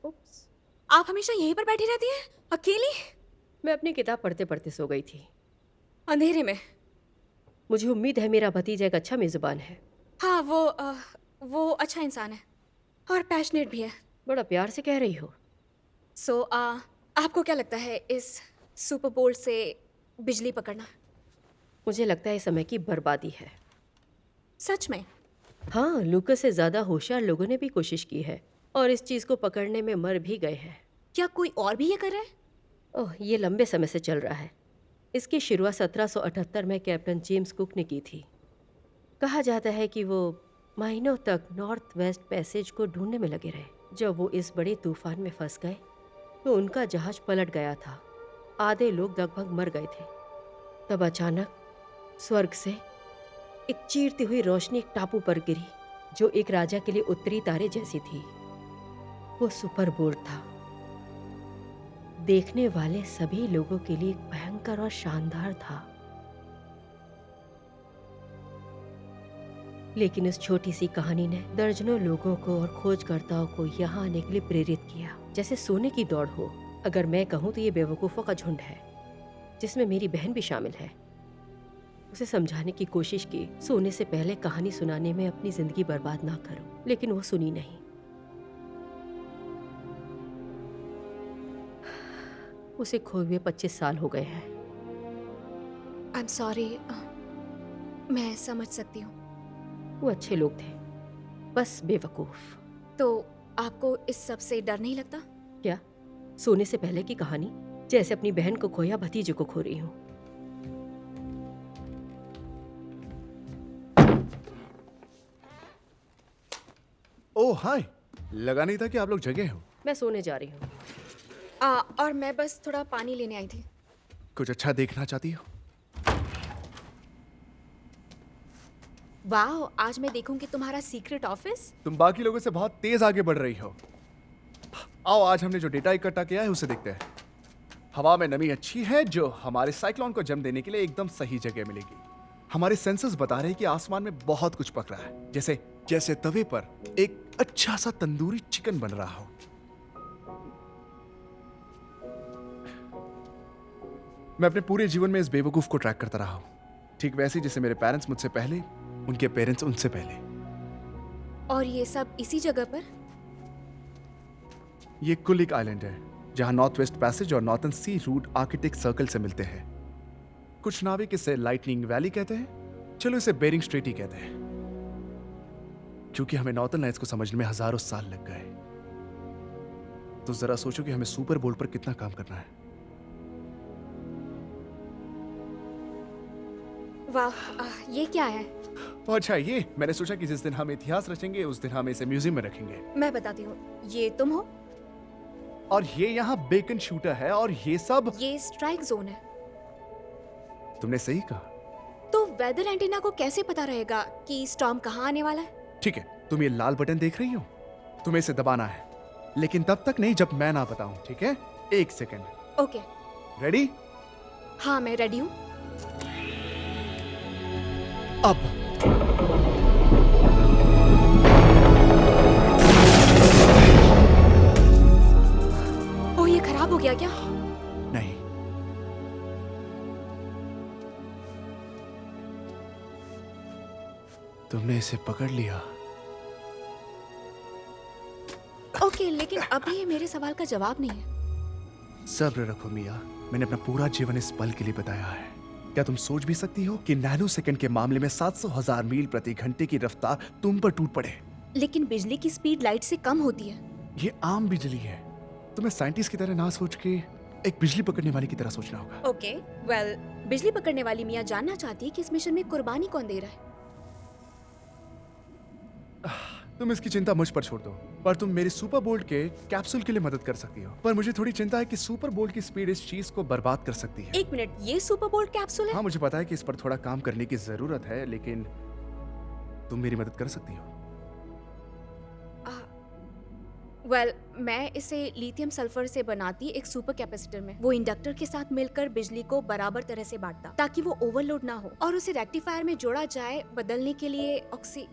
उप्स। आप हमेशा यहीं पर बैठी रहती हैं, अकेली, मैं अपनी किताब पढ़ते पढ़ते सो गई थी। अंधेरे में? मुझे उम्मीद है मेरा भतीजा एक अच्छा मेजबान है। हाँ, वो अच्छा इंसान है और पैशनेट भी है। बड़ा प्यार से कह रही हो। सो आपको क्या लगता है इस सुपर बोल्ट से बिजली पकड़ना? मुझे लगता है समय की बर्बादी है। सच में? हाँ, लूकस से ज्यादा होशियार लोगों ने भी कोशिश की है और इस चीज को पकड़ने में मर भी गए हैं। क्या कोई और भी ये कर रहा है? ओह, ये लंबे समय से चल रहा है। इसकी शुरुआत 1778 में कैप्टन जेम्स कुक ने की थी। कहा जाता है कि वो महीनों तक नॉर्थ वेस्ट पैसेज को ढूंढने में लगे रहे। जब वो इस बड़े तूफान में फंस गए तो उनका जहाज पलट गया था। आधे लोग लगभग मर गए थे। तब अचानक स्वर्ग से एक चीरती हुई रोशनी एक टापू पर गिरी जो एक राजा के लिए उत्तरी तारे जैसी थी। वो सुपर बोल्ट था। देखने वाले सभी लोगों के लिए एक भयंकर और शानदार था। लेकिन इस छोटी सी कहानी ने दर्जनों लोगों को और खोजकर्ताओं को यहाँ आने के लिए प्रेरित किया, जैसे सोने की दौड़ हो। अगर मैं कहूँ तो ये बेवकूफ़ों का झुंड है, जिसमें मेरी बहन भी शामिल है। उसे समझाने की कोशिश की, सोने से पहले कहानी सुनाने में अपनी जिंदगी बर्बाद ना करो, लेकिन वो सुनी नहीं। उसे खोए हुए 25 साल हो गए हैं। Am sorry. मैं समझ सकती हूँ। वो अच्छे लोग थे, बस बेवकूफ। तो आपको इस सब से डर नहीं लगता? क्या सोने से पहले की कहानी? जैसे अपनी बहन को खोया भतीजे को खो रही हूँ। ओह हाय, लगा नहीं था कि आप लोग जगे हो। मैं सोने जा रही हूँ। और मैं बस थोड़ा पानी लेने आई थी। कुछ अच्छा देखना चाहती हो? वाह, आज मैं देखूंगी तुम्हारा सीक्रेट ऑफिस। तुम बाकी लोगों से बहुत तेज आगे बढ़ रही हो। आओ आज हमने जो डेटा इकट्ठा किया है उसे देखते हैं। हवा में नमी अच्छी है जो हमारे साइक्लोन को जन्म देने के लिए एकदम सही जगह मिलेगी। हमारे सेंसर्स बता रहे हैं कि आसमान में बहुत कुछ पक रहा है, जैसे जैसे तवे पर एक अच्छा सा तंदूरी चिकन बन रहा हो। मैं अपने पूरे जीवन में इस बेवकूफ को ट्रैक करता रहा हूं, ठीक वैसे ही जैसे मेरे पेरेंट्स मुझसे पहले, उनके पेरेंट्स उनसे पहले। और ये सब इसी जगह पर? ये कुलिक आइलैंड है जहां नॉर्थ वेस्ट पैसेज और नॉर्थन सी रूट आर्किटिक सर्कल से मिलते हैं। कुछ नाविक इसे लाइटनिंग वैली कहते हैं, चलो इसे बेरिंग स्ट्रेट ही कहते हैं, क्योंकि हमें नॉर्थन लाइट्स को समझने में हजारों साल लग गए। तो जरा सोचो कि हमें सुपर बोल पर कितना काम करना है। वाह, ये क्या है? अच्छा, ये मैंने सोचा कि जिस दिन हम इतिहास रचेंगे उस दिन हम इसे म्यूजियम में रखेंगे। मैं बताती हूँ, ये तुम हो? और ये यहाँ बेकन शूटर है और ये सब। ये स्ट्राइक जोन है। तुमने सही कहा। तो वेदर एंटीना को कैसे पता रहेगा कि स्टॉर्म कहाँ आने वाला है? ठीक है, तुम ये लाल बटन देख रही हो, तुम्हें इसे दबाना है, लेकिन तब तक नहीं जब मैं ना बताऊं, ठीक है? 1 सेकंड। ओके। रेडी? हाँ, मैं रेडी हूँ। अब ओह, ये खराब हो गया क्या? नहीं, तुमने इसे पकड़ लिया। ओके, लेकिन अभी ये मेरे सवाल का जवाब नहीं है। सब्र रखो मिया, मैंने अपना पूरा जीवन इस पल के लिए बताया है। क्या तुम सोच भी सकती हो कि नैनो सेकंड के मामले में 700,000 मील प्रति घंटे की रफ्तार तुम पर टूट पड़े? लेकिन बिजली की स्पीड लाइट से कम होती है। ये आम बिजली है, तुम्हें साइंटिस्ट की तरह ना सोच के एक बिजली पकड़ने वाले की तरह सोचना होगा। ओके, वेल, बिजली पकड़ने वाली मिया जानना चाहती है कि इस मिशन में कुर्बानी कौन दे रहा है। तुम इसकी चिंता मुझ पर छोड़ दो, पर तुम मेरे सुपर बोल्ट के कैप्सूल के लिए मदद कर सकती हो। पर मुझे थोड़ी चिंता है कि सुपर बोल्ट की स्पीड इस चीज को बर्बाद कर सकती है। 1 मिनट, ये सुपर बोल्ट कैप्सूल है? हाँ, मुझे पता है कि इस पर थोड़ा काम करने की जरूरत है, लेकिन तुम मेरी मदद कर सकती हो। वेल, मैं इसे लिथियम सल्फर से बनाती एक सुपर कैपेसिटर में। वो इंडक्टर के साथ मिलकर बिजली को बराबर तरह से बांटता ताकि वो ओवरलोड ना हो, और उसे रेक्टिफायर में जोड़ा जाए बदलने के लिए ऑक्सी।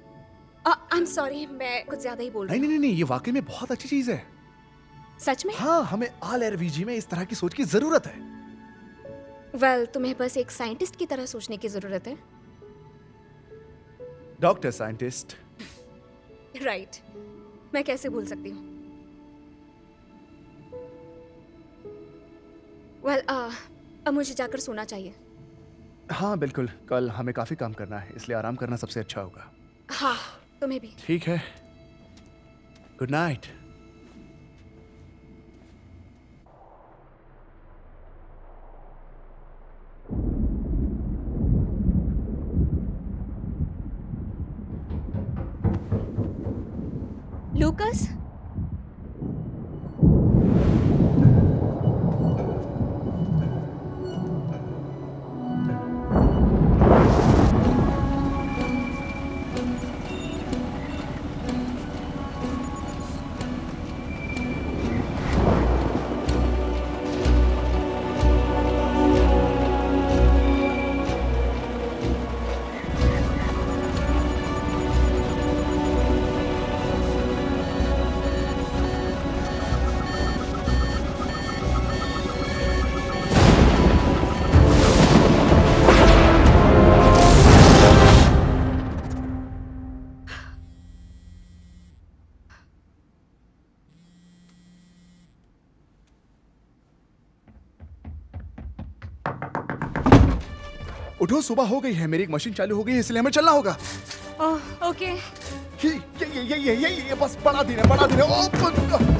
आई एम सॉरी, मैं कुछ ज्यादा ही बोल रही नहीं नहीं नहीं, ये वाकई में बहुत अच्छी चीज है। हूँ। सच में? हाँ, हमें RRVG में इस तरह की सोच की जरूरत है। वेल, तुम्हें बस एक साइंटिस्ट की तरह सोचने की जरूरत है। Doctor scientist. राइट, मैं कैसे भूल सकती हूँ। वेल, अब मुझे जाकर सोना चाहिए। हाँ बिल्कुल, कल हमें काफी काम करना है, इसलिए आराम करना सबसे अच्छा होगा। हाँ, तुम्हें भी। ठीक है, गुड नाइट। लूकस, उठो, सुबह हो गई है, मेरी एक मशीन चालू हो गई है, इसलिए हमें चलना होगा। ओह, ओके। ये बस बड़ा दिन है, बड़ा दिन है।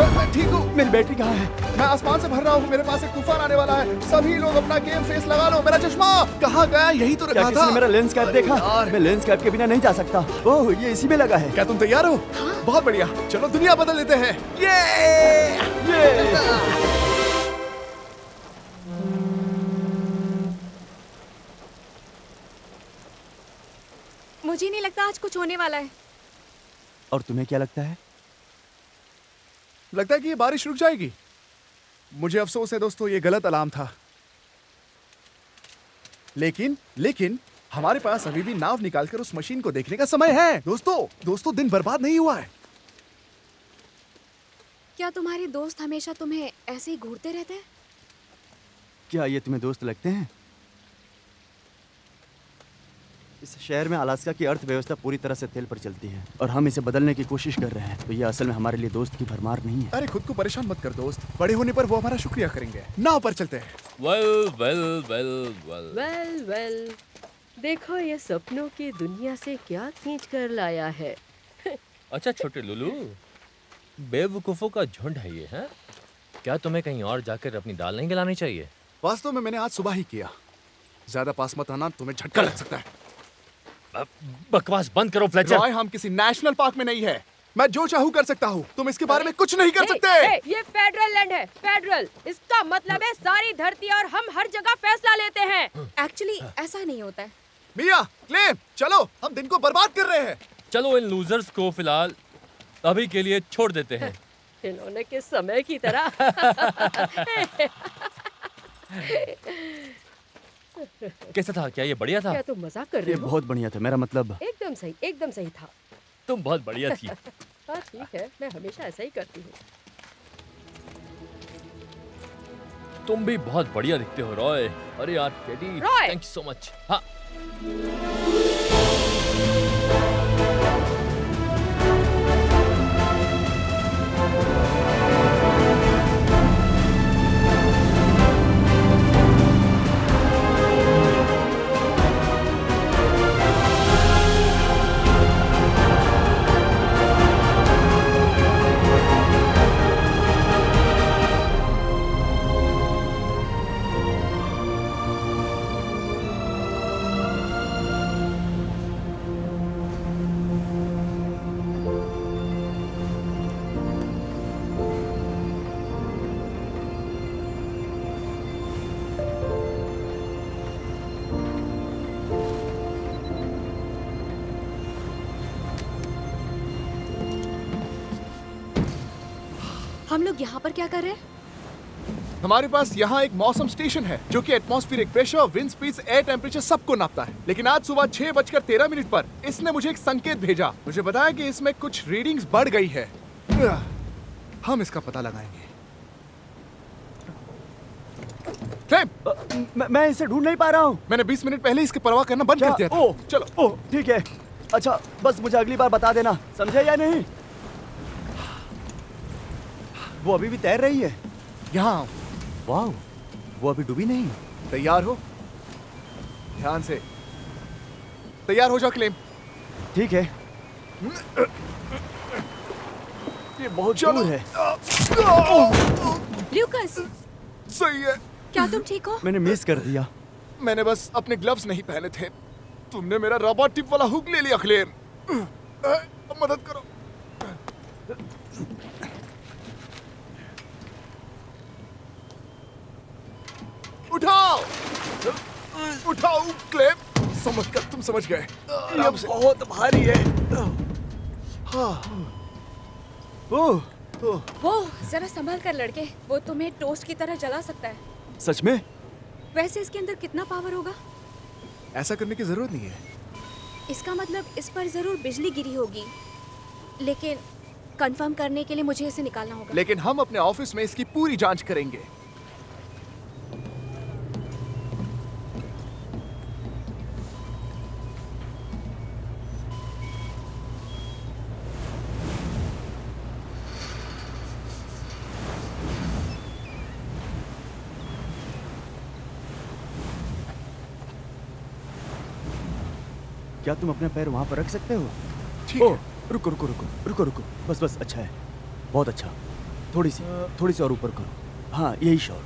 मैं ठीक हूँ। मेरी बैटरी कहाँ है? मैं आसमान से भर रहा हूँ, मेरे पास एक तूफान आने वाला है। सभी लोग अपना गेम फेस लगा लो। मेरा चश्मा कहाँ गया? यही तो क्या रखा किसी था। ने मेरा लेंस कैप देखा? यार। मैं लेंस कैप के बिना नहीं जा सकता। ओह, ये इसी में लगा है। क्या तुम तैयार हो? बहुत बढ़िया, चलो दुनिया बदल लेते हैं। मुझे नहीं लगता आज कुछ होने वाला है। और तुम्हें क्या लगता है? लगता है कि ये बारिश रुक जाएगी। मुझे अफसोस है दोस्तों, ये गलत अलार्म था। लेकिन हमारे पास अभी भी नाव निकालकर उस मशीन को देखने का समय है। दोस्तों दिन बर्बाद नहीं हुआ है। क्या तुम्हारे दोस्त हमेशा तुम्हें ऐसे ही घूरते रहते हैं? क्या ये तुम्हें दोस्त लगते हैं? इस शहर में अलास्का की अर्थव्यवस्था पूरी तरह से तेल पर चलती है और हम इसे बदलने की कोशिश कर रहे हैं। तो ये असल में हमारे लिए दोस्त की भरमार नहीं है। अरे खुद को परेशान मत कर दोस्त, बड़े होने पर वो हमारा शुक्रिया करेंगे। नाव पर चलते हैं। Well well well well well well, देखो ये सपनों की दुनिया से क्या खींच कर लाया है। अच्छा छोटे लुलू, बेवकूफों का झुंड है ये, है? क्या तुम्हें कहीं और जाकर अपनी दाल नहीं गलानी चाहिए? वास्तव में मैंने आज सुबह ही किया। ज्यादा पास मत आना, तुम्हें झटका लग सकता है। बकवास बंद करो फ्लेचर। रॉय, हम किसी नेशनल पार्क में नहीं है। मैं जो चाहूँ कर सकता हूँ, तुम इसके बारे में कुछ नहीं कर सकते। ये फेडरल लैंड है, फेडरल। इसका मतलब है सारी धरती और हम हर जगह फैसला लेते हैं। एक्चुअली ऐसा नहीं होता है। मिया, क्लेम, चलो, हम दिन को बर्बाद कर रहे हैं। चलो इन लूजर्स को फिलहाल अभी के लिए छोड़ देते हैं। इन्होंने के समय की तरह। कैसा था? क्या ये बढ़िया था? क्या तुम मजाक कर रहे ये हो? बहुत बढ़िया था। मेरा मतलब एकदम सही था। तुम बहुत बढ़िया थी। हाँ ठीक है, मैं हमेशा ऐसा ही करती हूँ। तुम भी बहुत बढ़िया दिखते हो रॉय। अरे यार teddy, Roy! Thank you so much. हाँ हम लोग यहाँ पर क्या कर रहे हैं? हमारे पास यहाँ एक मौसम स्टेशन है जो कि atmospheric pressure, wind speeds, air temperature सबको नापता है। लेकिन आज सुबह 6:13 पर इसने मुझे एक संकेत भेजा। मुझे बताया कि इसमें कुछ रीडिंग्स बढ़ गई है। हम इसका पता लगाएंगे। क्लेम, मैं इसे ढूंढ नहीं पा रहा हूँ। मैंने 20 मिनट पहले इसकी परवाह करना बंद कर दिया था। ओह, चलो। ओह, ठीक है। अच्छा, बस मुझे अगली बार बता देना, समझे या नहीं? वो अभी भी तैर रही है। यहाँ वाह, वो अभी डूबी नहीं। तैयार हो? ध्यान से। तैयार हो जाओ क्लेम। ठीक है। ये बहुत दूर है। ल्यूकस, सही है। क्या तुम ठीक हो? मैंने मिस कर दिया। मैंने बस अपने ग्लव्स नहीं पहने थे। तुमने मेरा रबर टिप वाला हुक ले लिया क्लेम। मदद करो। उठाओ, उठाओ क्लेम। समझकर तुम समझ गए। ये बहुत भारी है। ओह, वो जरा संभल कर लड़के, वो तुम्हें टोस्ट की तरह जला सकता है। सच में? वैसे इसके अंदर कितना पावर होगा? ऐसा करने की जरूरत नहीं है। इसका मतलब इस पर जरूर बिजली गिरी होगी, लेकिन कंफर्म करने के लिए मुझे इसे निकालना होगा। लेकिन हम अपने ऑफिस में इसकी पूरी जांच करेंगे। क्या तुम अपना पैर वहाँ पर रख सकते हो? ठीक ओह, है। रुको रुको रुको रुको रुको, बस बस, अच्छा है, बहुत अच्छा। थोड़ी सी और ऊपर करो। हाँ, यही शॉट।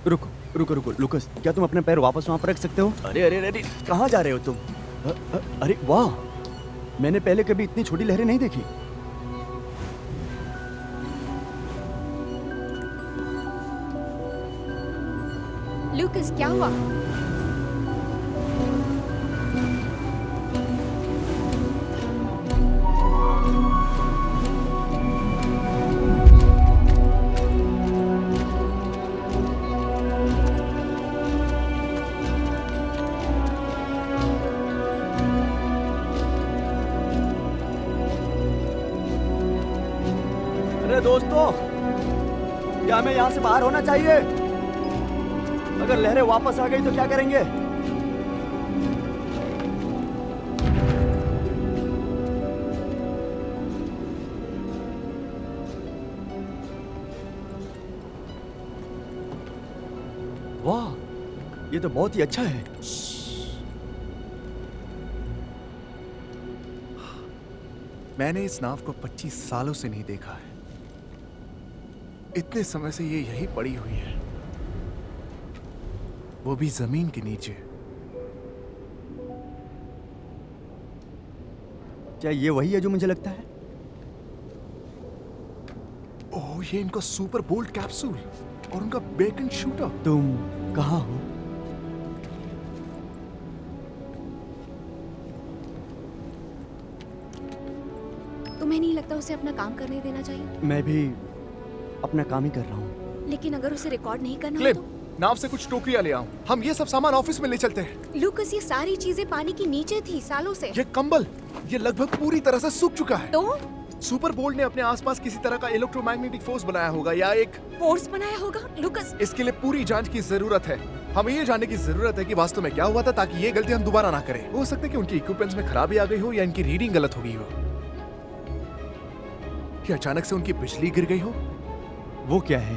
रुको रुको रुको, लुकस, क्या तुम अपने पैर वापस वहाँ पर रख सकते हो? अरे अरे अरे, कहाँ जा रहे हो तुम? अरे वाह, मैंने पहले कभी इतनी छोटी लहरें नहीं देखी। लूकस, क्या हुआ? अरे दोस्तों, क्या हमें यहाँ से बाहर होना चाहिए? अगर लहरें वापस आ गई तो क्या करेंगे? वाह, ये तो बहुत ही अच्छा है। मैंने इस नाव को 25 सालों से नहीं देखा है। इतने समय से ये यही पड़ी हुई है, वो भी जमीन के नीचे। क्या ये वही है जो मुझे लगता है? ओह, ये इनका सुपर बोल्ट कैप्सूल और उनका बेकन शूटर। तुम कहाँ हो? तुम्हें नहीं लगता उसे अपना काम करने देना चाहिए? मैं भी अपना काम ही कर रहा हूँ। लेकिन अगर उसे रिकॉर्ड नहीं करना हो क्लेम, तो? नाव से कुछ टोकरियां ले आओ, हम ये सब सामान ऑफिस में ले चलते हैं। लूकस, ये सारी चीजें पानी के नीचे थी सालों से। ये कंबल, ये लगभग पूरी तरह से सूख चुका है। तो सुपर बोल्ट ने अपने आसपास किसी तरह का इलेक्ट्रोमैग्नेटिक फोर्स बनाया होगा या एक फोर्स बनाया होगा। लूकस, इसके लिए पूरी जांच की जरूरत है। हमें ये जानने की जरूरत है कि वास्तव में क्या हुआ था, ताकि ये गलती हम दोबारा ना करें। हो सकता है कि उनकी इक्विपमेंट्स में खराबी आ गई हो या इनकी रीडिंग गलत हो गई हो, कि अचानक से उनकी बिजली गिर गई हो। वो क्या है?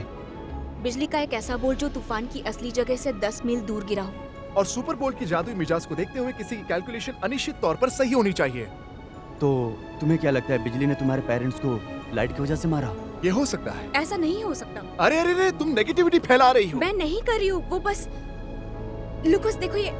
बिजली का एक ऐसा बोल्ट जो तूफान की असली जगह से 10 मील दूर गिरा हो। और सुपर बोल्ट की जादुई मिजाज को देखते हुए किसी की कैलकुलेशन अनिश्चित तौर पर सही होनी चाहिए। तो तुम्हें क्या लगता है बिजली ने तुम्हारे पेरेंट्स को लाइट की वजह से मारा? ये हो सकता है। ऐसा नहीं हो सकता। अरे अरे अरे, तुम नेगेटिविटी फैला रही हो। मैं नहीं कर रही हूँ, वो बस। लूकस, देखो ये,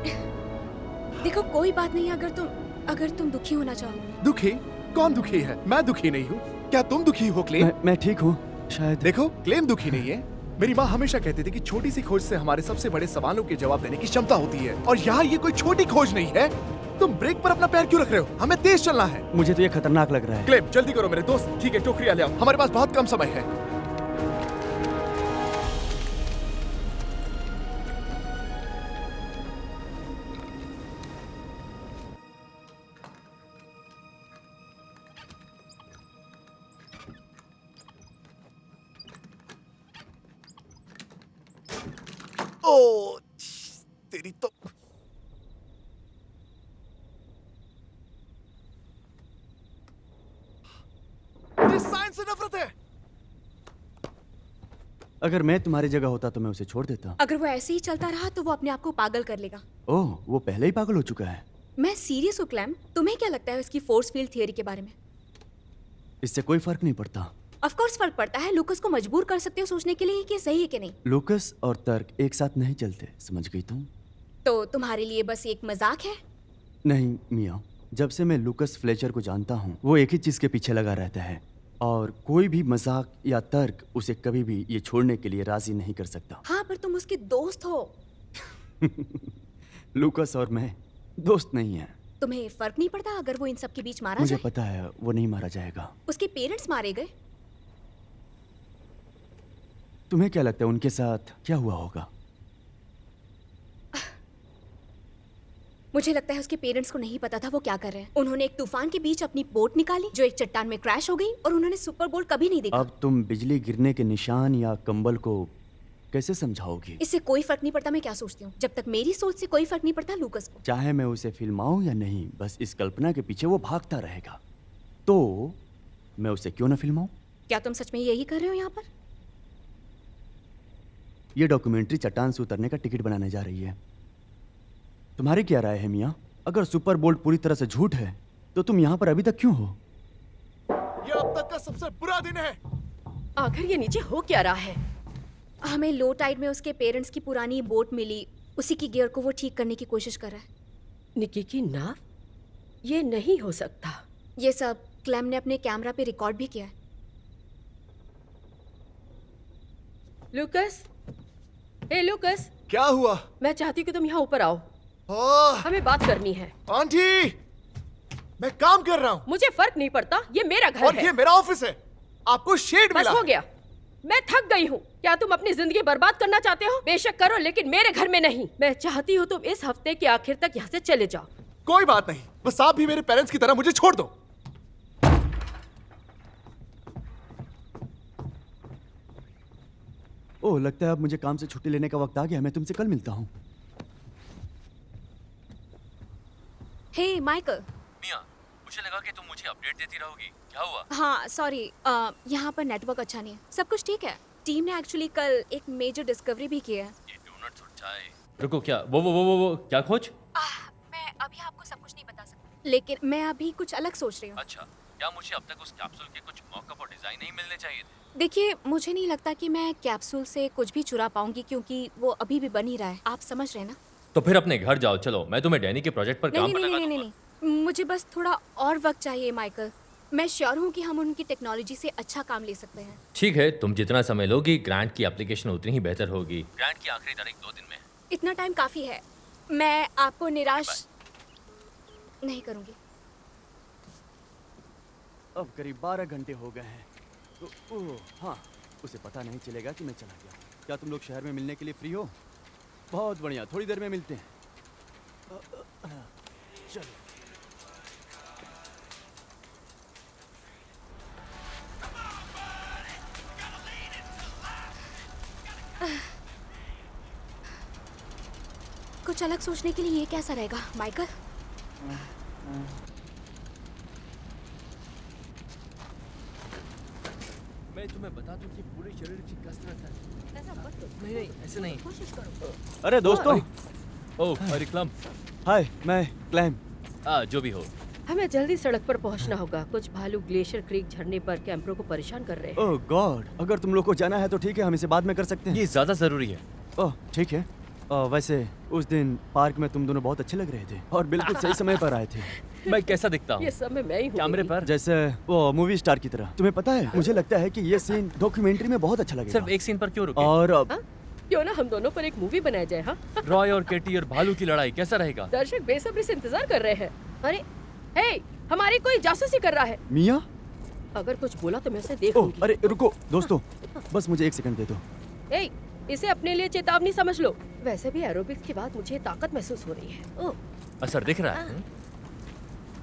देखो कोई बात नहीं, अगर तुम दुखी होना चाहो। दुखी? कौन दुखी है? मैं दुखी नहीं हूँ। क्या तुम दुखी हो क्लेम? मैं ठीक हूँ शायद। देखो, क्लेम दुखी नहीं है। मेरी माँ हमेशा कहती थी कि छोटी सी खोज से हमारे सबसे बड़े सवालों के जवाब देने की क्षमता होती है, और यहाँ ये कोई छोटी खोज नहीं है। तुम ब्रेक पर अपना पैर क्यों रख रहे हो? हमें तेज चलना है। मुझे तो ये खतरनाक लग रहा है। क्लेम, जल्दी करो मेरे दोस्त। ठीक है, टोकरियां ले आओ, हमारे पास बहुत कम समय है। ओ, तेरी तो मुझे साइंस से नफरत है। अगर मैं तुम्हारी जगह होता तो मैं उसे छोड़ देता। अगर वो ऐसे ही चलता रहा तो वो अपने आप को पागल कर लेगा। ओह, वो पहले ही पागल हो चुका है। मैं सीरियस हूँ क्लैम। तुम्हें क्या लगता है इसकी फोर्स फील्ड थियरी के बारे में? इससे कोई फर्क नहीं पड़ता। ऑफ कोर्स फर्क पड़ता है। लूकस को मजबूर कर सकते हो सोचने के लिए कि ये सही है कि नहीं। लूकस और तर्क एक साथ नहीं चलते, समझ गई तुम? तो तुम्हारे लिए बस एक मजाक है? नहीं मियाँ, जब से मैं लूकस फ्लेचर को जानता हूँ वो एक ही चीज के पीछे लगा रहता है, और कोई भी मजाक या तर्क उसे कभी भी ये छोड़ने के लिए राजी नहीं कर सकता। हाँ, पर तुम उसके दोस्त हो। लूकस और मैं दोस्त नहीं हैं। तुम्हें फर्क नहीं पड़ता अगर वो इन सब के बीच मारा मुझे जाए? पता है वो नहीं मारा जाएगा। उसके पेरेंट्स मारे गए। तुम्हें क्या लगता है उनके साथ क्या हुआ होगा? मुझे लगता है उसके पेरेंट्स को नहीं पता था वो क्या कर रहे हैं। उन्होंने एक तूफान के बीच अपनी बोट निकाली जो एक चट्टान में क्रैश हो गई, और उन्होंने सुपर बोल्ट कभी नहीं देखा। अब तुम बिजली गिरने के निशान या कंबल को कैसे समझाओगी? इससे कोई फर्क नहीं पड़ता मैं क्या सोचती हूँ। जब तक मेरी सोच से कोई फर्क नहीं पड़ता लूकस को। चाहे मैं उसे फिल्माऊं या नहीं, बस इस कल्पना के पीछे वो भागता रहेगा। तो मैं उसे क्यों ना फिल्माऊं? क्या तुम सच में यही कर रहे हो यहाँ पर? ये डॉक्यूमेंट्री चट्टान से उतरने का टिकट बनाने जा रही है। तुम्हारी क्या राय है मियाँ? अगर सुपर बोल्ट पूरी तरह से झूठ है तो तुम यहाँ पर अभी तक क्यों हो? ये अब तक का सबसे बुरा दिन है। आखिर ये नीचे हो क्या रहा है? हमें लो टाइड में उसके पेरेंट्स की पुरानी बोट मिली, उसी की गियर को वो ठीक करने की कोशिश कर रहा है। निकी की नाव? ये नहीं हो सकता। ये सब क्लेम ने अपने कैमरा पे रिकॉर्ड भी किया है। लूकस, हे लूकस, क्या हुआ? मैं चाहती हूँ कि तुम यहाँ ऊपर आओ। ओह, हमें बात करनी है। आंटी, मैं काम कर रहा हूँ मुझे फर्क नहीं पड़ता, ये मेरा घर और है। ये मेरा ऑफिस है। आपको शेड बस मिला। हो गया, मैं थक गई हूँ। क्या तुम अपनी जिंदगी बर्बाद करना चाहते हो? बेशक करो, लेकिन मेरे घर में नहीं। मैं चाहती हूँ तुम इस हफ्ते के आखिर तक यहाँ से चले जाओ। कोई बात नहीं, बस आप भी मेरे पेरेंट्स की तरह मुझे छोड़ दो। ओह, लगता है अब मुझे काम से छुट्टी लेने का वक्त आ गया। मैं तुमसे कल मिलता हूँ। हे माइकल। मिया, मुझे लगा कि तुम मुझे अपडेट देती रहोगी। क्या हुआ? हाँ सॉरी, यहाँ पर नेटवर्क अच्छा नहीं है। सब कुछ ठीक है। टीम ने एक्चुअली कल एक मेजर डिस्कवरी भी की है। ये डोनट्स और चाय। रुको, क्या वो क्या खोज? मैं अभी आपको सब कुछ नहीं बता सकती, लेकिन मैं अभी कुछ अलग सोच रही हूँ। अच्छा, क्या मुझे अब तक उस कैप्सूल के कुछ मॉकअप और डिजाइन नहीं मिलने चाहिए थे? देखिए, मुझे नहीं लगता कि मैं कैप्सूल से कुछ भी चुरा पाऊंगी, क्योंकि वो अभी भी बन ही रहा है। आप समझ रहे हैं ना? तो फिर अपने घर जाओ। चलो, मैं तुम्हें डैनी के प्रोजेक्ट पर काम नहीं पर नहीं लगा नहीं नहीं दूंगा। नहीं, मुझे बस थोड़ा और वक्त चाहिए माइकल। मैं श्योर हूँ कि हम उनकी टेक्नोलॉजी से अच्छा काम ले सकते हैं। ठीक है, तुम जितना समय लोगी ग्रांट की एप्लीकेशन उतनी ही बेहतर होगी। ग्रांट की आखिरी तारीख 2 दिन में है। इतना टाइम काफी है। मैं आपको निराश नहीं करूंगी। अब करीब 12 घंटे हो गए हैं। तो ओह हाँ, उसे पता नहीं चलेगा कि मैं चला गया। क्या तुम लोग शहर में मिलने के लिए फ्री हो? बहुत बढ़िया, थोड़ी देर में मिलते हैं। चलो। कुछ अलग सोचने के लिए ये कैसा रहेगा माइकल? मैं तुम्हें बता दूं कि पूरे शरीर की कसरत है। नहीं, ऐसे नहीं। कोशिश करो। अरे दोस्तों, ओह, अरे क्लम। हाय, मैं क्लैम। जो भी हो। हमें जल्दी सड़क पर पहुंचना होगा। कुछ भालू ग्लेशियर क्रीक झरने पर कैंपरों को परेशान कर रहे हैं। ओह गॉड, अगर तुम लोग को जाना है तो ठीक है, हम इसे बाद में कर सकते हैं। ये ज्यादा जरूरी है। ओह ठीक है। वैसे उस दिन पार्क में तुम दोनों बहुत अच्छे लग रहे थे और बिल्कुल सही समय पर आए थे। मैं कैसा दिखता हूँ? ये सब में मैं ही हूँ। कैमरे पर जैसे वो मूवी स्टार की तरह। तुम्हें पता है, मुझे लगता है कि ये सीन डॉक्यूमेंट्री में बहुत अच्छा लगेगा। सिर्फ एक सीन पर क्यों रुके? और हाँ? क्यों ना हम दोनों पर एक मूवी बनाया जाए? हाँ, रॉय और केटी और भालू की लड़ाई कैसा रहेगा? दर्शक बेसब्री से इंतजार कर रहे हैं। अरे हे, हमारी कोई जासूसी कर रहा है। मिया, अगर कुछ बोला तो मैं उसे ओह देखूंगी। अरे रुको दोस्तों, बस मुझे 1 सेकंड दे दो। ए, इसे अपने लिए चेतावनी समझ लो। वैसे भी एरोबिक्स के बाद मुझे ताकत महसूस हो रही है। ओह, असर दिख रहा है?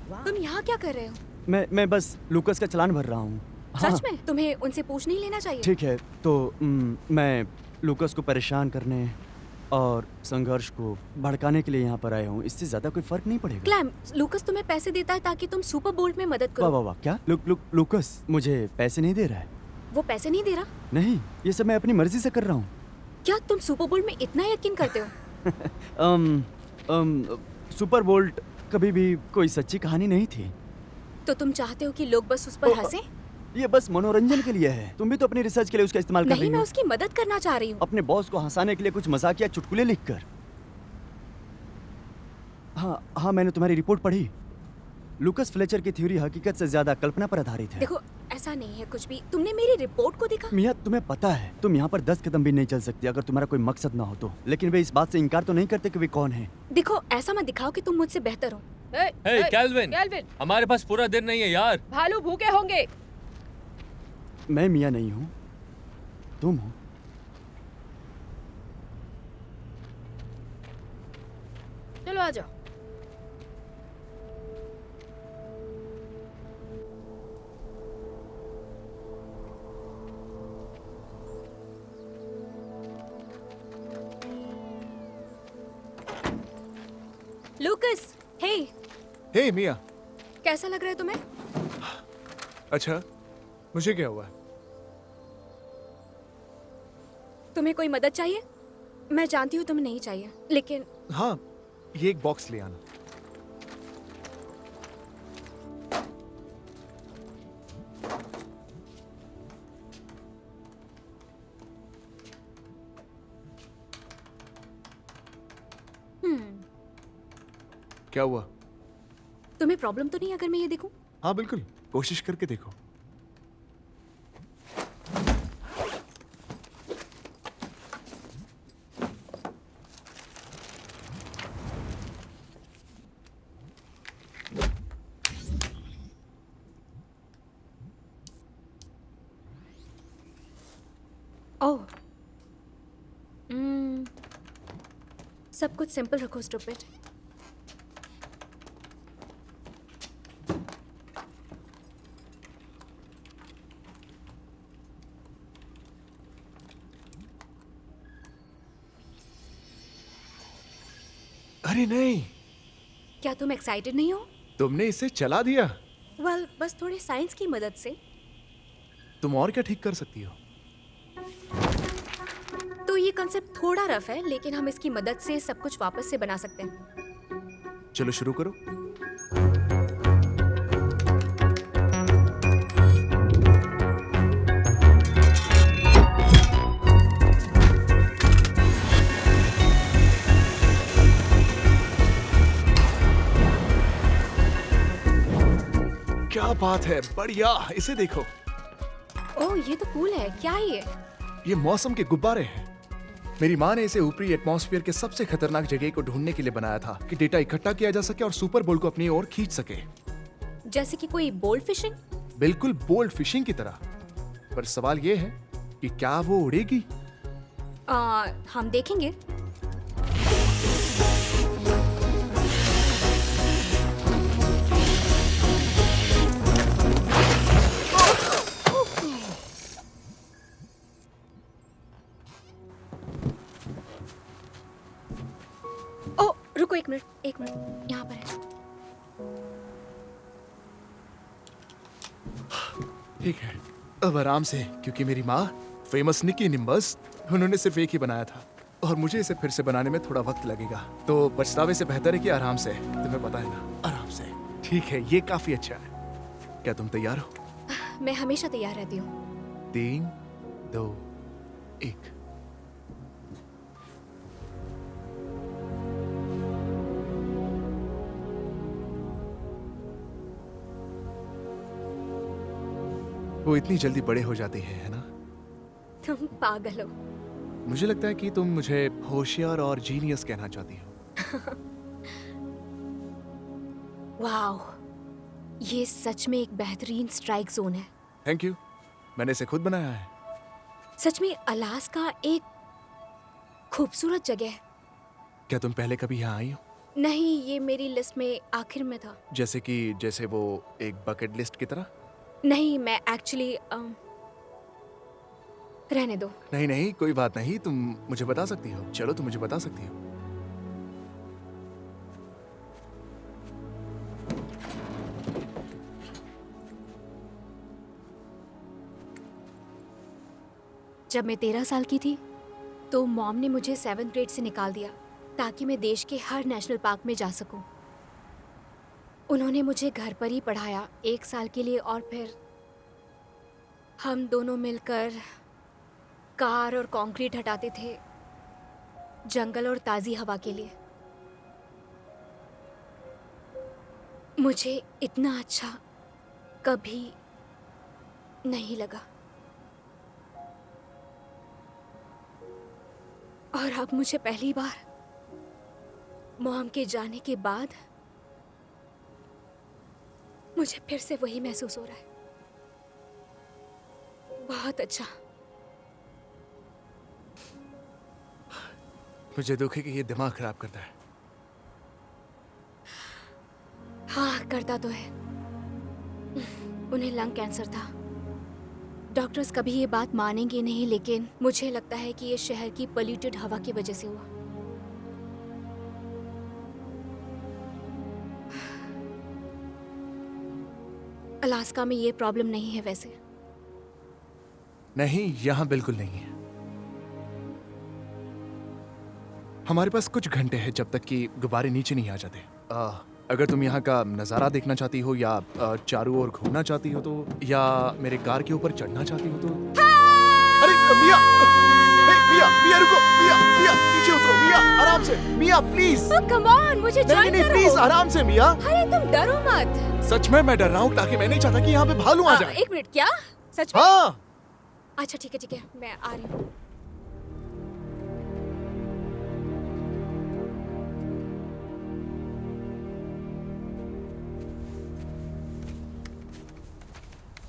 वाह। तुम यहाँ क्या कर रहे हो? मैं बस लूकस का चालान भर रहा हूँ। हाँ, सच में तुम्हें उनसे पूछ नहीं लेना चाहिए? ठीक है, तो मैं लूकस को परेशान करने और संघर्ष को भड़काने के लिए यहाँ पर आया हूँ। इससे ज्यादा कोई फर्क नहीं पड़ेगा। क्लैम, लूकस तुम्हें पैसे देता है ताकि तुम सुपर बोल्ट में मदद वाह करो। वाह वाह, क्या लूकस मुझे पैसे नहीं दे रहा है? वो पैसे नहीं दे रहा? नहीं, ये सब मैं अपनी मर्जी से कर रहा हूँ। क्या तुम सुपर बोल्ट में इतना यकीन करते हो? सुपर बोल्ट कभी भी कोई सच्ची कहानी नहीं थी। तो तुम चाहते हो कि लोग बस उस पर हंसे? ये बस मनोरंजन के लिए है। तुम भी तो अपनी रिसर्च के लिए उसका इस्तेमाल कर नहीं, रही मैं हो। उसकी मदद करना चाह रही हूँ। अपने बॉस को हंसाने के लिए कुछ मजाकिया चुटकुले लिखकर। हाँ, मैंने तुम्हारी रिपोर्ट पढ़ी। लूकस फ्लेचर की थ्योरी हकीकत से ज्यादा कल्पना पर आधारित है। देखो, ऐसा नहीं है कुछ भी। तुमने मेरी रिपोर्ट को देखा? मिया, तुम्हें पता है तुम यहाँ पर 10 कदम भी नहीं चल सकती अगर तुम्हारा कोई मकसद ना हो तो। लेकिन वे इस बात से इनकार तो नहीं करते कि वे कौन है। देखो, ऐसा मत दिखाओ कि तुम मुझसे बेहतर हो। ए, हे कैल्विन, कैल्विन, हमारे पास पूरा दिन नहीं है यार। भालू भूखे होंगे। मैं मिया नहीं हूँ, तुम हो। चलो आ जाओ। लूकस, हे, हे मिया। कैसा लग रहा है तुम्हें? अच्छा, मुझे क्या हुआ? तुम्हें कोई मदद चाहिए? मैं जानती हूँ तुम्हें नहीं चाहिए, लेकिन हाँ, ये एक बॉक्स ले आना। क्या हुआ? तुम्हें प्रॉब्लम तो नहीं अगर मैं ये देखूं? हाँ बिल्कुल, कोशिश करके देखो। ओह, सब कुछ सिंपल रखो स्टूपिड। अरे नहीं, क्या तुम एक्साइटेड नहीं हो? तुमने इसे चला दिया। वेल, बस थोड़े साइंस की मदद से। तुम और क्या ठीक कर सकती हो? तो ये कॉन्सेप्ट थोड़ा रफ है, लेकिन हम इसकी मदद से सब कुछ वापस से बना सकते हैं। चलो शुरू करो। क्या बात है, बढ़िया। इसे देखो, ओह, ये तो कूल है। क्या है ये? ये मौसम के गुब्बारे हैं। मेरी माँ ने इसे ऊपरी एटमॉस्फेयर के सबसे खतरनाक जगह को ढूंढने के लिए बनाया था कि डेटा इकट्ठा किया जा सके और सुपर बोल को अपनी ओर खींच सके। जैसे कि कोई बोल्ड फिशिंग? बिल्कुल बोल्ड फिशिंग की तरह। पर सवाल ये है कि क्या वो उड़ेगी? हम देखेंगे। ओ, रुको एक मिनट, यहाँ पर है। ठीक है, अब आराम से, क्योंकि मेरी माँ फेमस निकी निम्बस, उन्होंने सिर्फ एक ही बनाया था और मुझे इसे फिर से बनाने में थोड़ा वक्त लगेगा। तो पछतावे से बेहतर है कि आराम से, तुम्हें पता है ना, आराम से। ठीक है, ये काफी अच्छा है। क्या तुम तैयार हो? मैं हमेशा तैयार रहती हूँ। 3, 2, 1। वो इतनी जल्दी बड़े हो जाते हैं, है ना? तुम पागल हो। मुझे लगता है कि तुम मुझे होशियार और जीनियस कहना चाहती हो। वाओ, ये सच में एक बेहतरीन स्ट्राइक जोन है। थैंक यू, मैंने इसे खुद बनाया है। सच में अलास्का एक खूबसूरत जगह है। क्या तुम पहले कभी यहाँ आई हो? नहीं, ये मेरी लिस्ट में आखिर में था। जैसे वो एक बकेट लिस्ट की तरह? नहीं, मैं एक्चुअली रहने दो। नहीं नहीं, कोई बात नहीं, तुम मुझे बता सकती हो। चलो, तुम मुझे बता सकती हो। जब मैं 13 साल की थी तो मॉम ने मुझे 7th ग्रेड से निकाल दिया ताकि मैं देश के हर नेशनल पार्क में जा सकूं। उन्होंने मुझे घर पर ही पढ़ाया 1 साल के लिए और फिर हम दोनों मिलकर कार और कंक्रीट हटाते थे जंगल और ताज़ी हवा के लिए। मुझे इतना अच्छा कभी नहीं लगा और अब मुझे पहली बार मॉम के जाने के बाद मुझे फिर से वही महसूस हो रहा है। बहुत अच्छा। मुझे दुख है कि ये दिमाग खराब करता है। हाँ, करता तो है। उन्हें लंग कैंसर था। डॉक्टर्स कभी ये बात मानेंगे नहीं, लेकिन मुझे लगता है कि ये शहर की पोल्यूटेड हवा की वजह से हुआ। अलास्का में ये प्रॉब्लम नहीं है वैसे। नहीं, यहाँ बिल्कुल नहीं है। हमारे पास कुछ घंटे हैं जब तक कि गुब्बारे नीचे नहीं आ जाते। अगर तुम यहाँ का नज़ारा देखना चाहती हो या चारों ओर घूमना चाहती हो तो, या मेरे कार के ऊपर चढ़ना चाहती हो तो। अरे मिया! मिया मिया रुको, मिया मिया नीचे उतरो, मिया आराम से, मिया प्लीज। कम ऑन, मुझे नहीं ज्वाइन नहीं करो। प्लीज आराम से मिया। अरे तुम डरो मत। सच में मैं डर रहा हूँ ताकि मैं नहीं चाहता कि यहाँ पे भालू आ जाए। एक मिनट, क्या सच में? हाँ अच्छा ठीक है, मैं आ रही हूँ।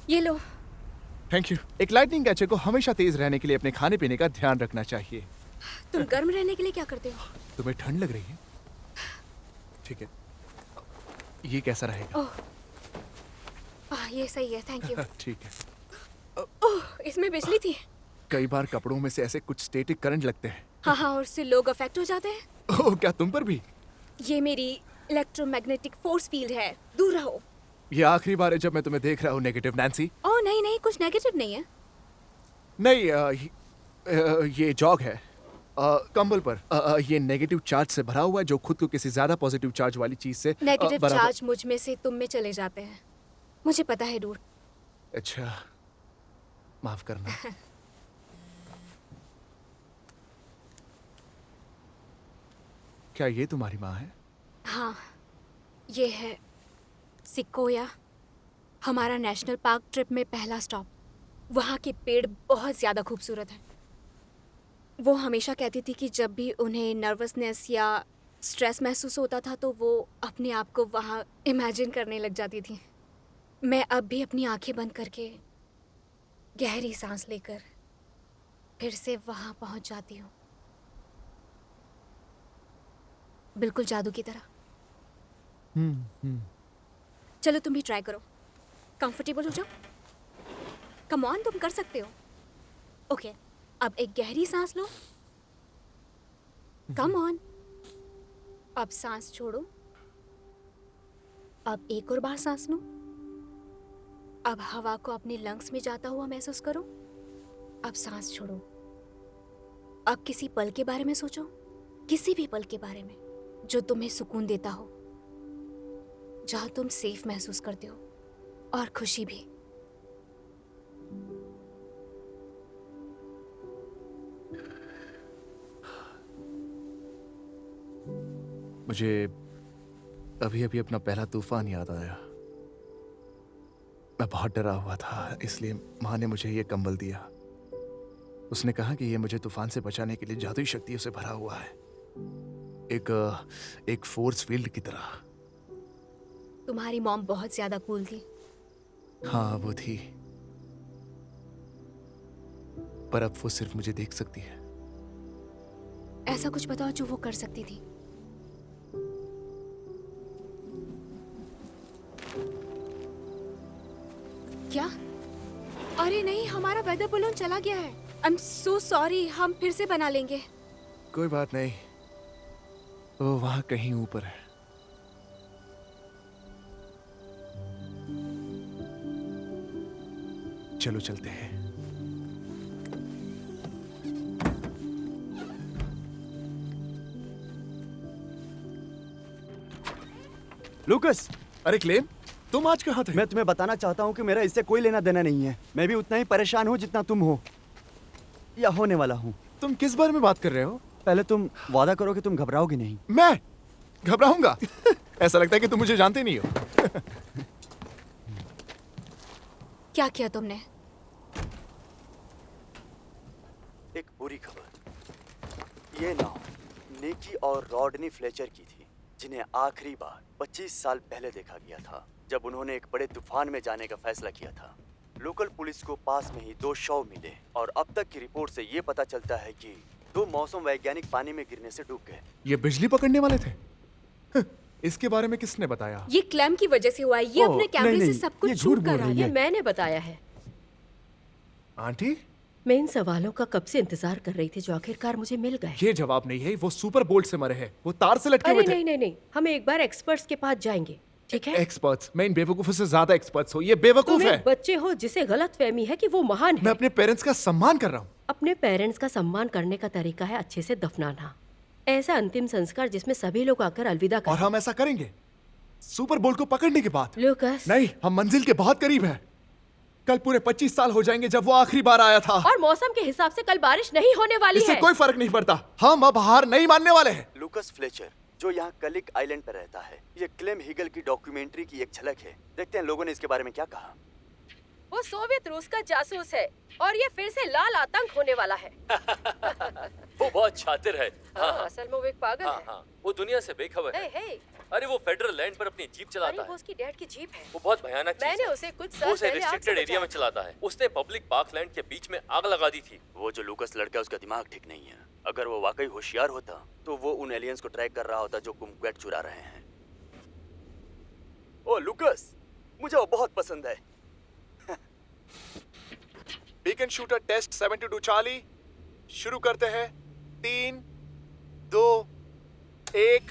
ये लो। Thank you. एक लाइटनिंग कैचर को हमेशा तेज रहने के लिए अपने खाने पीने का ध्यान रखना चाहिए। तुम गर्म रहने के लिए क्या करते हो? तुम्हें ठंड लग रही है? ठीक है, ये कैसा रहेगा? ये सही है, थैंक यू। ठीक है। ओह, इसमें बिजली थी। कई बार कपड़ों में से ऐसे कुछ स्टैटिक करंट लगते हैं। हाँ, और उससे लोग अफेक्ट हो जाते हैं। ओह, क्या तुम पर भी? ये मेरी इलेक्ट्रोमैग्नेटिक फोर्स फील्ड है, दूर रहो। ये आखिरी बार है जब मैं तुम्हें देख रहा हूँ नेगेटिव नैंसी। ओह नहीं, कुछ नेगेटिव नहीं है। नहीं, ये जॉग है कंबल पर। ये नेगेटिव चार्ज से भरा हुआ है जो खुद को किसी ज्यादा पॉजिटिव चार्ज वाली चीज से नेगेटिव बराबर- चार्ज मुझ में से तुम में चले जाते हैं। मुझे पता है डूड। अच्छा, माफ करना। क्या ये तुम्हारी माँ है? हाँ, ये है सिकोया, हमारा नेशनल पार्क ट्रिप में पहला स्टॉप। वहाँ के पेड़ बहुत ज़्यादा खूबसूरत हैं। वो हमेशा कहती थी कि जब भी उन्हें नर्वसनेस या स्ट्रेस महसूस होता था तो वो अपने आप को वहाँ इमेजिन करने लग जाती थी। मैं अब भी अपनी आंखें बंद करके गहरी सांस लेकर फिर से वहाँ पहुँच जाती हूँ, बिल्कुल जादू की तरह। चलो तुम भी ट्राई करो, कंफर्टेबल हो जाओ। कम ऑन, तुम कर सकते हो। ओके, अब एक गहरी सांस लो। कम ऑन, अब सांस छोड़ो। अब एक और बार सांस लो। अब हवा को अपने लंग्स में जाता हुआ महसूस करो। अब सांस छोड़ो। अब किसी पल के बारे में सोचो, किसी भी पल के बारे में जो तुम्हें सुकून देता हो, जहां तुम सेफ महसूस करते हो और खुशी भी। मुझे अभी अभी अपना पहला तूफान याद आया। मैं बहुत डरा हुआ था, इसलिए माँ ने मुझे ये कंबल दिया। उसने कहा कि ये मुझे तूफान से बचाने के लिए जादुई शक्तियों से भरा हुआ है, एक फोर्स फील्ड की तरह। तुम्हारी मॉम बहुत ज्यादा कूल थी। हाँ वो थी, पर अब वो सिर्फ मुझे देख सकती है। ऐसा कुछ बताओ जो वो कर सकती थी। क्या? अरे नहीं, हमारा वेदर बलून चला गया है। आई एम सो सॉरी, हम फिर से बना लेंगे। कोई बात नहीं, वो वहां कहीं ऊपर है। चलो चलते हैं। लूकस, अरे क्लेम, तुम आज कहाँ थे? मैं तुम्हें बताना चाहता हूँ कि मेरा इससे कोई लेना देना नहीं है। मैं भी उतना ही परेशान हूँ जितना तुम हो या होने वाला हूँ। तुम किस बारे में बात कर रहे हो? पहले तुम वादा करो कि तुम घबराओगे नहीं। मैं घबराऊंगा? ऐसा लगता है कि तुम मुझे जानते नहीं हो। क्या किया तुमने? एक बुरी खबर, ये नाव निकी और रॉडनी फ्लेचर की थी, जिन्हें आखिरी बार 25 साल पहले देखा गया था, जब उन्होंने एक बड़े तूफान में जाने का फैसला किया था। लोकल पुलिस को पास में ही 2 शव मिले और अब तक की रिपोर्ट से ये पता चलता है कि 2 मौसम वैज्ञानिक पानी में गिरने से डूब गए। ये बिजली पकड़ने वाले थे? इसके बारे में किसने बताया? ये क्लैम की वजह से हुआ है। ये ओह, अपने कैमरे नहीं, से नहीं, सब ये कुछ झूठ शूट बोल कर रहा रही है। ये मैंने बताया है। आंटी, मैं इन सवालों का कब से इंतजार कर रही थी जो आखिरकार मुझे मिल गए। ये जवाब नहीं है। वो सुपर बोल्ट से मरे हैं। वो तार से लटके अरे हुए थे। नहीं नहीं नहीं, हम एक बार एक्सपर्ट्स के पास जाएंगे, ठीक है? एक्सपर्ट्स? मैं इन बेवकूफों से ज्यादा एक्सपर्ट्स हो। ये बेवकूफ तुम है। एक बच्चे हो जिसे गलत फहमी है कि वो महान मैं है। अपने पेरेंट्स का सम्मान कर रहा हूँ। अपने पेरेंट्स का सम्मान करने का तरीका है अच्छे से दफनाना। ऐसा अंतिम संस्कार जिसमें सभी लोग आकर अलविदा और करें। हम ऐसा करेंगे सुपर बोल्ट को पकड़ने के बाद। लूकस, नहीं, हम मंजिल के बहुत करीब हैं। कल पूरे 25 साल हो जाएंगे जब वो आखिरी बार आया था। और मौसम के हिसाब से कल बारिश नहीं होने वाली इससे है। कोई फर्क नहीं पड़ता, हम अब हार नहीं मानने वाले हैं। लूकस फ्लेचर जो यहाँ कलिक आइलैंड पर रहता है, ये क्लेम हीगल की डॉक्यूमेंट्री की एक झलक है। देखते हैं लोगों ने इसके बारे में क्या कहा। वो सोवियत रूस का जासूस है और ये फिर से लाल आतंक होने वाला है। वो बहुत शातिर है। हाँ, असल में वो एक पागल हाँ है। हाँ, वो दुनिया से बेखबर है। हे, अरे वो फेडरल लैंड पर अपनी जीप अरे चलाता वो है। उसकी डैड की जीप है। वो बहुत भयानक चीज मैंने है। उसे कुछ वो साल उसे पहले आग से रिस्ट्रिक्टेड एरिया में बचाया। चलाता है। उसने पब्लिक पार्कलैंड के बीच में आग लगा दी थी। वो जो लूकस लड़का है उसका दिमाग ठीक नहीं है। अगर वो वाकई होशियार होता तो वो उन एलियंस को ट्रैक कर रहा होता जो कुमक्वेट चुरा रहे हैं। ओ लूकस, मुझे वो बहुत पसंद है। बीकन शूटर टेस्ट 72 चार्ली, शुरू करते हैं। 3, 2, 1।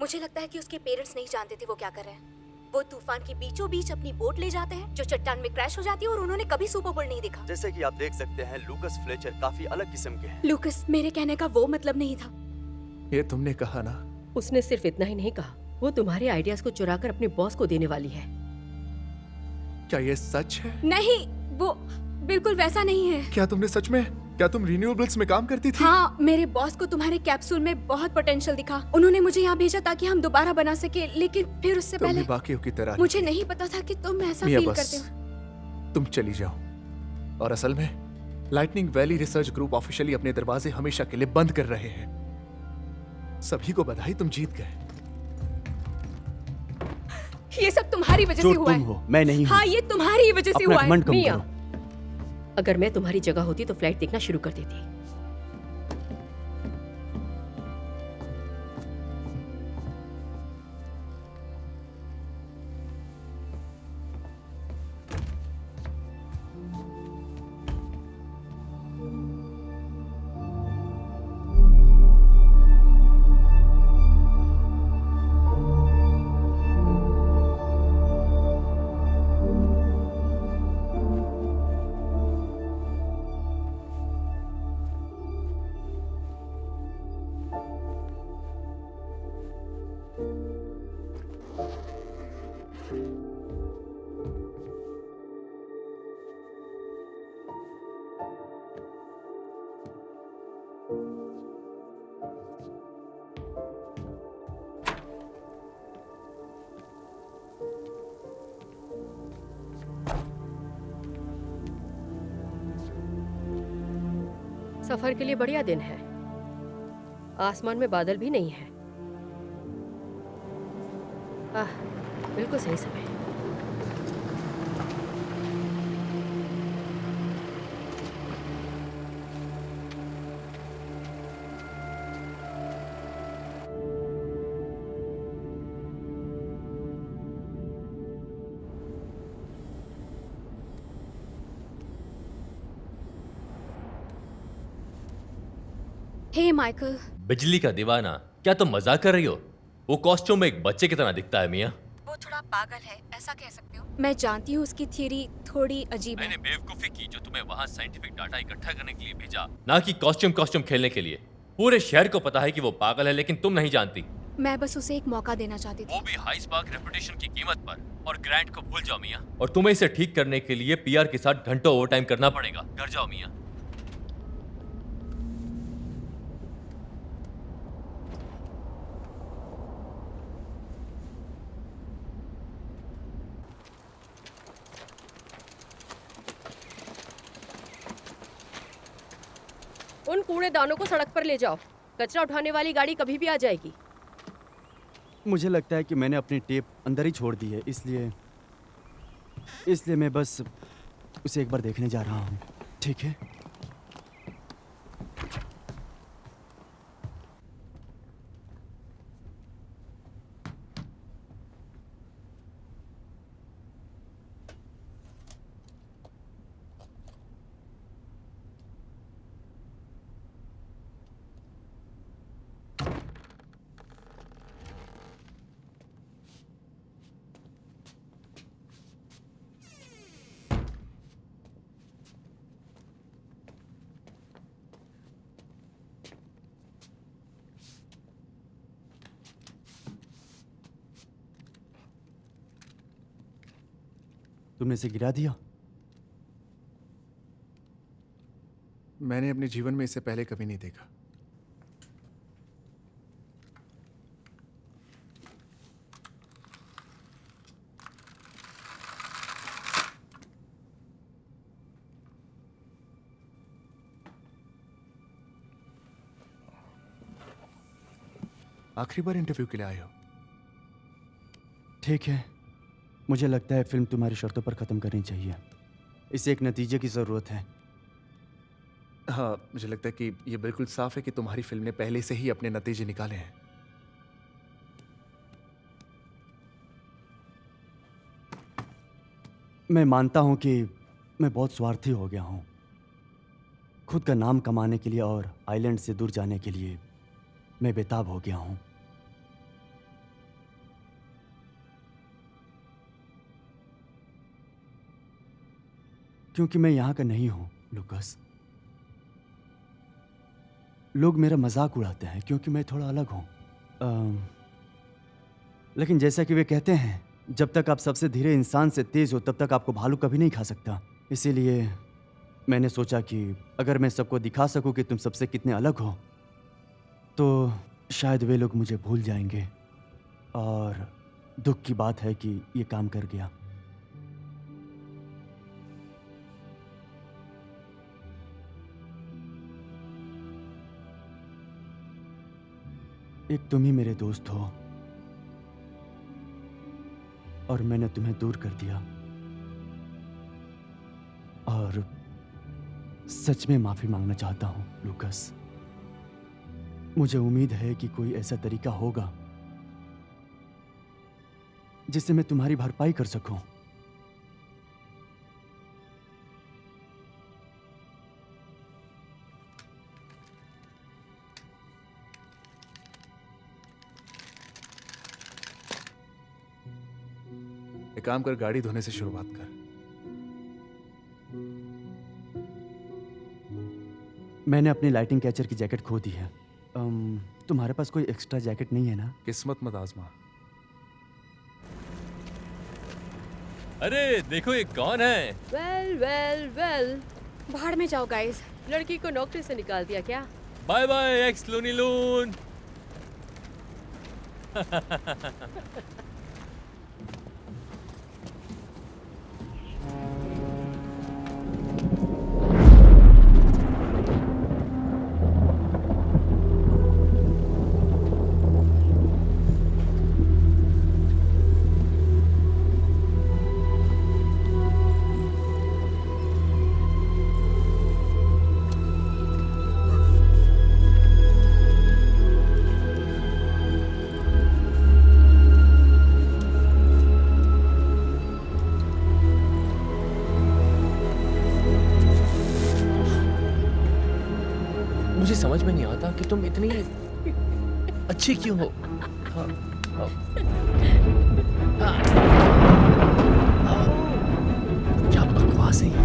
मुझे लगता है कि उसके पेरेंट्स नहीं जानते थे वो क्या कर रहे हैं। वो तूफान के बीचों बीच अपनी बोट ले जाते हैं जो चट्टान में क्रैश हो जाती है और उन्होंने कभी सुपर बोल नहीं देखा। जैसे कि आप देख सकते हैं लूकस फ्लेचर काफी अलग किस्म के हैं। लूकस, मेरे कहने का वो मतलब नहीं था। ये तुमने कहा ना। उसने सिर्फ इतना ही नहीं कहा, वो तुम्हारे आइडियाज को चुराकर अपने बॉस को देने वाली है। क्या ये सच है? नहीं, वो बिल्कुल वैसा नहीं है। क्या तुमने सच में, क्या तुम रिन्यूएबल्स में काम करती थी? हाँ, मेरे बॉस को तुम्हारे कैप्सूल में बहुत पोटेंशियल दिखा। उन्होंने मुझे यहाँ भेजा ताकि हम दोबारा बना सके, लेकिन फिर उससे तुम पहले भी बाकियों की तरह मुझे नहीं पता था कि तुम ऐसा मिया, फील बस करते हो। तुम चली जाओ। और असल में lightning valley research group officially अपने दरवाजे हमेशा के लिए बंद कर रहे हैं। सभी को बधाई, तुम जीत गए। ये सब तुम्हारी वजह जो से हुआ तुम है। हो, मैं नहीं हूँ। हाँ, ये तुम्हारी वजह से अपना हुआ है। घमंड कम मिया, करो। अगर मैं तुम्हारी जगह होती तो फ्लाइट देखना शुरू कर देती। सफर के लिए बढ़िया दिन है। आसमान में बादल भी नहीं है। बिल्कुल सही समय। हे माइकल, बिजली का दीवाना, क्या तुम मजाक कर रही हो? वो कॉस्ट्यूम में एक बच्चे की तरह दिखता है मिया। वो थोड़ा पागल है, ऐसा कह सकते हो। मैं जानती हूँ उसकी थियरी थोड़ी अजीब है। मैंने बेवकूफी की जो तुम्हें वहाँ साइंटिफिक डाटा इकट्ठा करने के लिए भेजा, ना कि कॉस्ट्यूम खेलने के लिए। पूरे शहर को पता है कि वो पागल है, लेकिन तुम नहीं जानती। मैं बस उसे एक मौका देना चाहती थी। वो भी हाई स्पार्क रेपुटेशन की कीमत पर। और ग्रैंड को भूल जाओ मिया। और तुम्हें इसे ठीक करने के लिए पीआर के साथ घंटों ओवरटाइम करना पड़ेगा। घर जाओ मिया। उन कूड़ेदानों को सड़क पर ले जाओ। कचरा उठाने वाली गाड़ी कभी भी आ जाएगी। मुझे लगता है कि मैंने अपनी टेप अंदर ही छोड़ दी है, इसलिए मैं बस उसे एक बार देखने जा रहा हूँ। ठीक है? तुमने इसे गिरा दिया? मैंने अपने जीवन में इसे पहले कभी नहीं देखा। आखिरी बार इंटरव्यू के लिए आए हो? ठीक है, मुझे लगता है फिल्म तुम्हारी शर्तों पर ख़त्म करनी चाहिए। इसे एक नतीजे की ज़रूरत है। हाँ, मुझे लगता है कि ये बिल्कुल साफ है कि तुम्हारी फिल्म ने पहले से ही अपने नतीजे निकाले हैं। मैं मानता हूं कि मैं बहुत स्वार्थी हो गया हूं। खुद का नाम कमाने के लिए और आइलैंड से दूर जाने के लिए मैं बेताब हो गया हूं। क्योंकि मैं यहां का नहीं हूं लुकस। लोग मेरा मजाक उड़ाते हैं क्योंकि मैं थोड़ा अलग हूं। लेकिन जैसा कि वे कहते हैं, जब तक आप सबसे धीरे इंसान से तेज हो तब तक आपको भालू कभी नहीं खा सकता। इसीलिए मैंने सोचा कि अगर मैं सबको दिखा सकूं कि तुम सबसे कितने अलग हो तो शायद वे लोग मुझे भूल जाएंगे। और दुख की बात है कि ये काम कर गया। एक तुम ही मेरे दोस्त हो और मैंने तुम्हें दूर कर दिया। और सच में माफी मांगना चाहता हूं लुकस। मुझे उम्मीद है कि कोई ऐसा तरीका होगा जिससे मैं तुम्हारी भरपाई कर सकूं। एक काम कर, गाड़ी धोने से शुरुआत कर। मैंने अपनी लाइटिंग कैचर की जैकेट खो दी है। तुम्हारे पास कोई एक्स्ट्रा जैकेट नहीं है ना? किस्मत मत आजमा। अरे देखो ये कौन है? वेल वेल वेल, बाहर में जाओ गाइस। लड़की को नौकरी से निकाल दिया क्या? बाय बाय एक्स लूनी लून। मुझे समझ में नहीं आता कि तुम इतनी अच्छी क्यों हो। क्या बकवास है ये?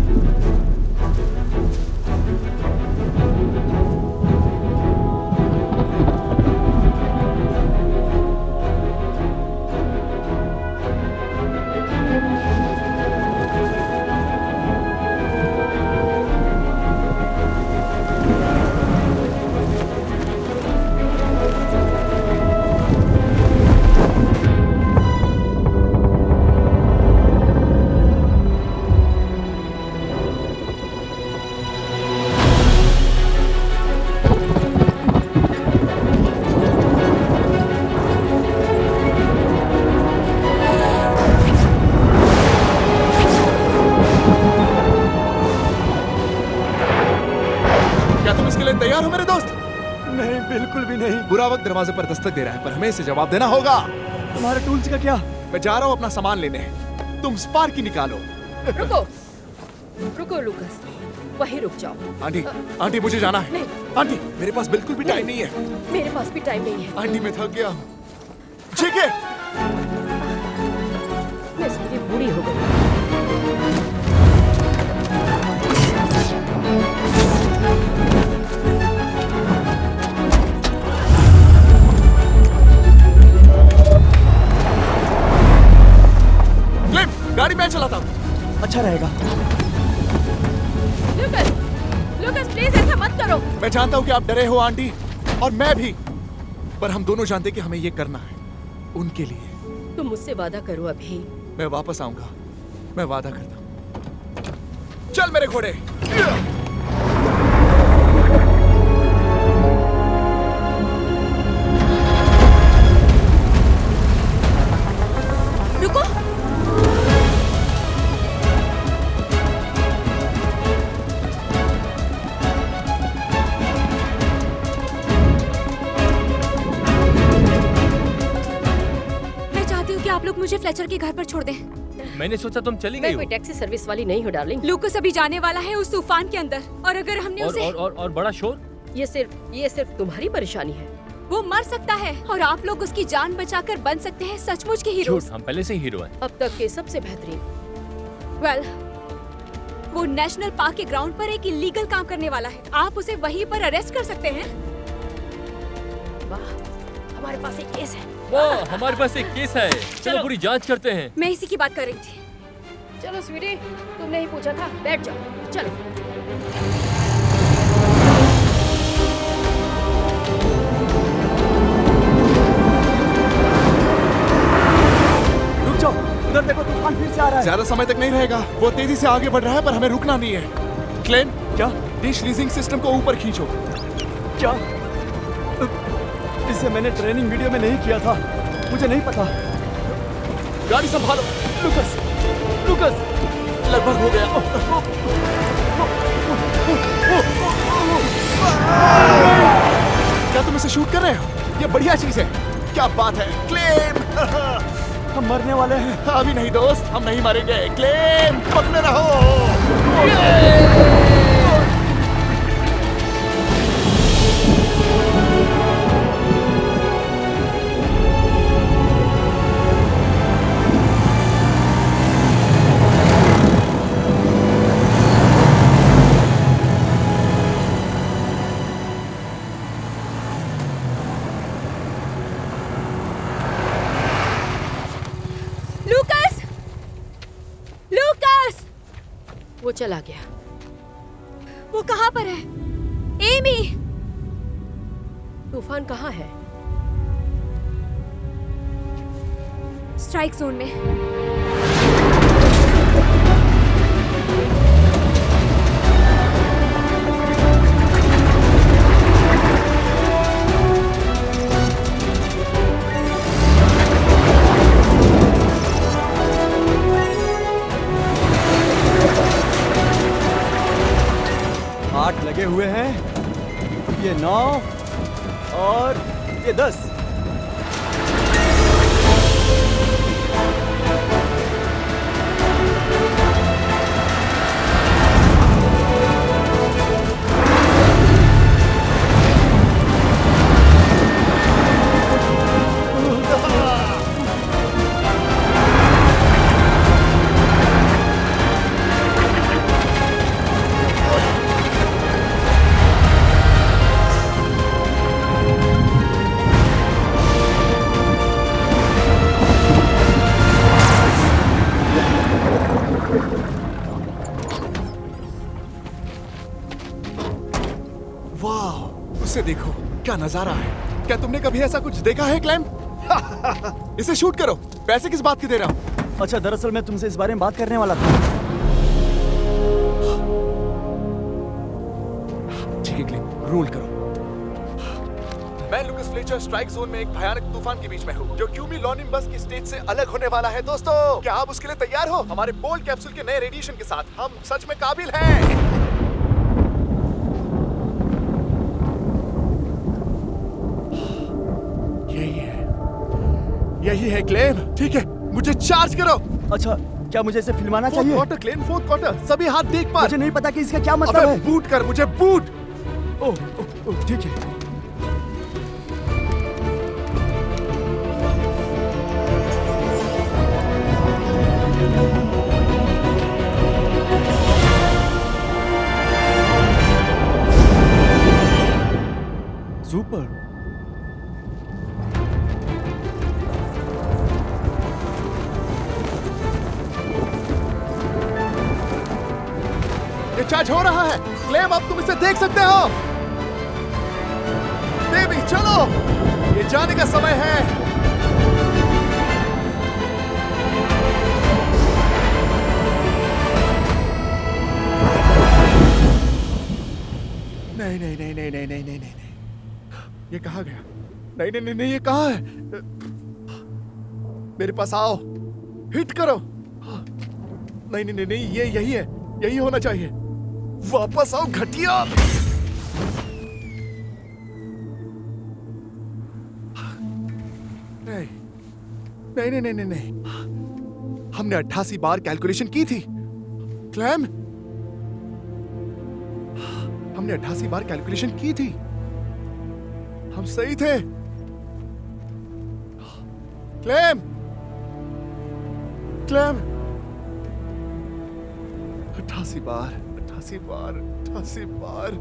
तैयार हो मेरे दोस्त? नहीं, बिल्कुल भी नहीं। बुरा वक्त दरवाजे पर दस्तक दे रहा है, पर हमें इसे जवाब देना होगा। तुम्हारे टूल्स का क्या? मैं जा रहा हूँ अपना सामान लेने। तुम स्पार्की निकालो। रुको रुको लुकस, वहीं रुक जाओ। आंटी, आंटी मुझे जाना है। नहीं। आंटी, मेरे पास बिल्कुल भी टाइम नहीं है। मेरे पास भी टाइम नहीं है। आंटी, मैं थक गया हूँ। ठीक है। मैं इसके लिए बूढ़ी हो गई। गाड़ी मैं चलाता हूँ। रहेगा? लूकस, लूकस प्लीज ऐसा मत करो। मैं जानता हूँ कि आप डरे हो आंटी, और मैं भी, पर हम दोनों जानते कि हमें ये करना है उनके लिए। तुम मुझसे वादा करो अभी। मैं वापस आऊंगा, मैं वादा करता हूँ। चल मेरे घोड़े। रुको। मैं चाहती हूँ कि आप लोग मुझे फ्लेचर के घर पर छोड़ दें। मैंने सोचा तुम चली मैं गई कोई हो। टैक्सी सर्विस वाली नहीं हूँ डार्लिंग। लूकस अभी जाने वाला है उस तूफान के अंदर, और अगर हमने उसे और बड़ा शोर। ये सिर्फ तुम्हारी परेशानी है। वो मर सकता है और आप लोग उसकी जान बचाकर बन सकते हैं सचमुच के हीरो। झूठ, हम पहले से ही हीरो हैं। अब तक के सबसे बेहतरीन। वेल, वो नेशनल पार्क के ग्राउंड पर एक इलीगल काम करने वाला है। आप उसे वहीं पर अरेस्ट कर सकते हैं। वाह, हमारे पास एक केस है। वाह, हमारे पास एक केस है। चलो पूरी जांच करते हैं। मैं इसी की बात कर रही थी। चलो स्वीटी, तुमने ही पूछा था, बैठ जाओ। चलो। रुक जाओ, उधर देखो तूफान फिर से आ रहा है। ज्यादा समय तक नहीं रहेगा, वो तेजी से आगे बढ़ रहा है, पर हमें रुकना नहीं है। क्लेम, क्या? डिश लीजिंग सिस्टम को ऊपर खींचो। क्या? इसे मैंने ट्रेनिंग वीडियो में नहीं किया था, मुझे नहीं पता। गाड़ी संभालो। लुकस, लुकस, लगभग हो गया। क्या तुम इसे शूट कर रहे हो? ये बढ़िया चीज है। क्या बात है क्लेम। हम मरने वाले हैं। अभी नहीं दोस्त, हम नहीं मरेंगे। क्लेम, पकड़े रहो। लूकस! लूकस! वो चला गया। वो कहाँ पर है? एमी! तूफान कहाँ है? स्ट्राइक जोन में। आठ लगे हुए हैं, ये 9 और ये 10। वाह, उसे देखो, क्या नजारा है। क्या तुमने कभी ऐसा कुछ देखा है क्लेम? इसे शूट करो। पैसे किस बात के दे रहा हूँ? अच्छा, दरअसल मैं तुमसे इस बारे में बात करने वाला था। ठीक है क्लेम, रोल करो। मैं लुकस फ्लेचर स्ट्राइक जोन में एक भयानक तूफान के बीच में हूँ, जो क्यूमी लॉनिम बस की स्टेज से अलग होने वाला है। दोस्तों, क्या आप उसके लिए तैयार हो? हमारे बोल कैप्सूल के नए रेडिएशन के साथ हम सच में काबिल हैं। यही है क्लेम। ठीक है, मुझे चार्ज करो। अच्छा, क्या मुझे इसे फिल्माना फोर्थ चाहिए? क्वार्टर क्लेम, फोर्थ क्वार्टर, सभी हाथ देख पा। मुझे नहीं पता कि इसका क्या मतलब अबे है। बूट कर, मुझे बूट। ओह, ठीक है। सुपर। ये चार्ज हो रहा है। क्लेम, अब तुम इसे देख सकते हो। बेबी चलो, ये जाने का समय है। नहीं नहीं नहीं नहीं नहीं नहीं नहीं नहीं, ये कहाँ गया? नहीं नहीं नहीं नहीं, ये कहाँ है? मेरे पास आओ, हिट करो। नहीं नहीं नहीं नहीं, ये यही है, यही होना चाहिए। वापस आओ घटिया। नहीं नहीं नहीं नहीं नहीं नहीं, हमने 88 बार कैलकुलेशन की थी। क्लैम, हमने 88 बार कैलकुलेशन की थी। हम सही थे। क्लैम, क्लैम, 88 बार, 88 बार, 88 बार।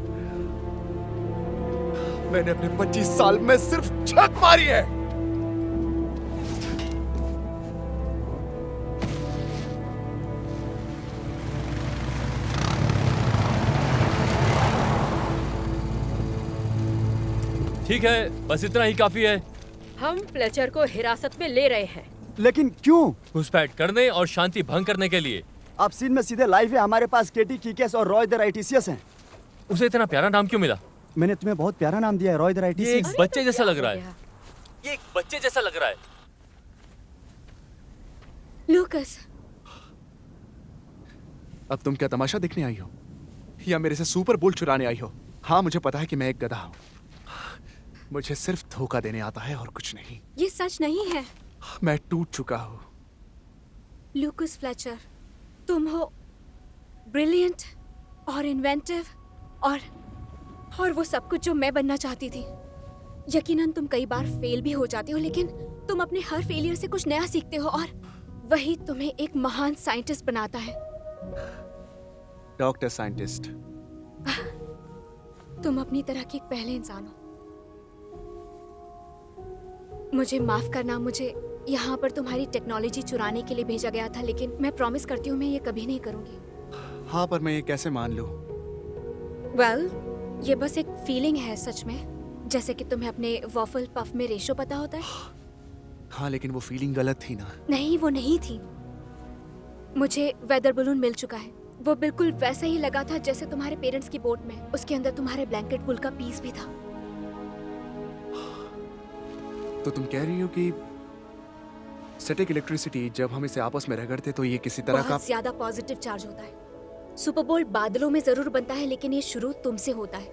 मैंने अपने 25 साल में सिर्फ छक मारी है। ठीक है, बस इतना ही काफी है। हम फ्लेचर को हिरासत में ले रहे हैं। लेकिन क्यों? घुसपैठ करने और शांति भंग करने के लिए। आप सीन में सीधे लाइव है। हमारे पास केटी कीकेस और रॉय द राइटिसियस हैं। उसे इतना प्यारा नाम क्यों मिला? मैंने तुम्हें बहुत प्यारा नाम दिया है, रॉय द ये एक राइटिसियस। बच्चे जैसा लग रहा हो है। गया? ये एक बच्चे जैसा लग रहा है। लूकस, अब तुम क्या तमाशा देखने आई हो या मेरे से सुपर बोल चुराने आई हो? हाँ, मुझे पता है कि मैं एक गधा हूँ। मुझे सिर्फ धोखा देने आता है और कुछ नहीं। ये सच नहीं है। मैं टूट चुका हूँ। लूकस फ्लेचर, तुम हो ब्रिलियंट और इन्वेंटिव और वो सब कुछ जो मैं बनना चाहती थी। यकीनन तुम कई बार फेल भी हो जाते हो, लेकिन तुम अपने हर फेलियर से कुछ नया सीखते हो और वही तुम्हें एक महान साइंटिस्ट बनाता है। Doctor scientist. तुम अपनी तरह के एक पहले इंसान हो। मुझे माफ करना, मुझे यहाँ पर तुम्हारी टेक्नोलॉजी चुराने के लिए भेजा गया था, लेकिन मैं प्रॉमिस करती हूँ मैं ये कभी नहीं करूँगी। हाँ, पर मैं ये कैसे मान लूँ? वेल, ये बस एक फीलिंग है सच में, जैसे कि तुम्हें अपने वॉफल पफ में रेशो पता होता है। हाँ, लेकिन वो फीलिंग गलत थी ना। नहीं, वो नहीं थी। मुझे वेदर बलून मिल चुका है। वो बिल्कुल वैसा ही लगा था जैसे तुम्हारे पेरेंट्स की बोट में। उसके अंदर तुम्हारे ब्लैंकेट वुल का पीस भी था। तो तुम कह रही हो कि स्टैटिक इलेक्ट्रिसिटी, जब हम इसे आपस में रगड़ते तो ये किसी तरह का बहुत ज्यादा पॉजिटिव चार्ज होता है। सुपर बोल बादलों में जरूर बनता है, लेकिन ये शुरू तुमसे होता है।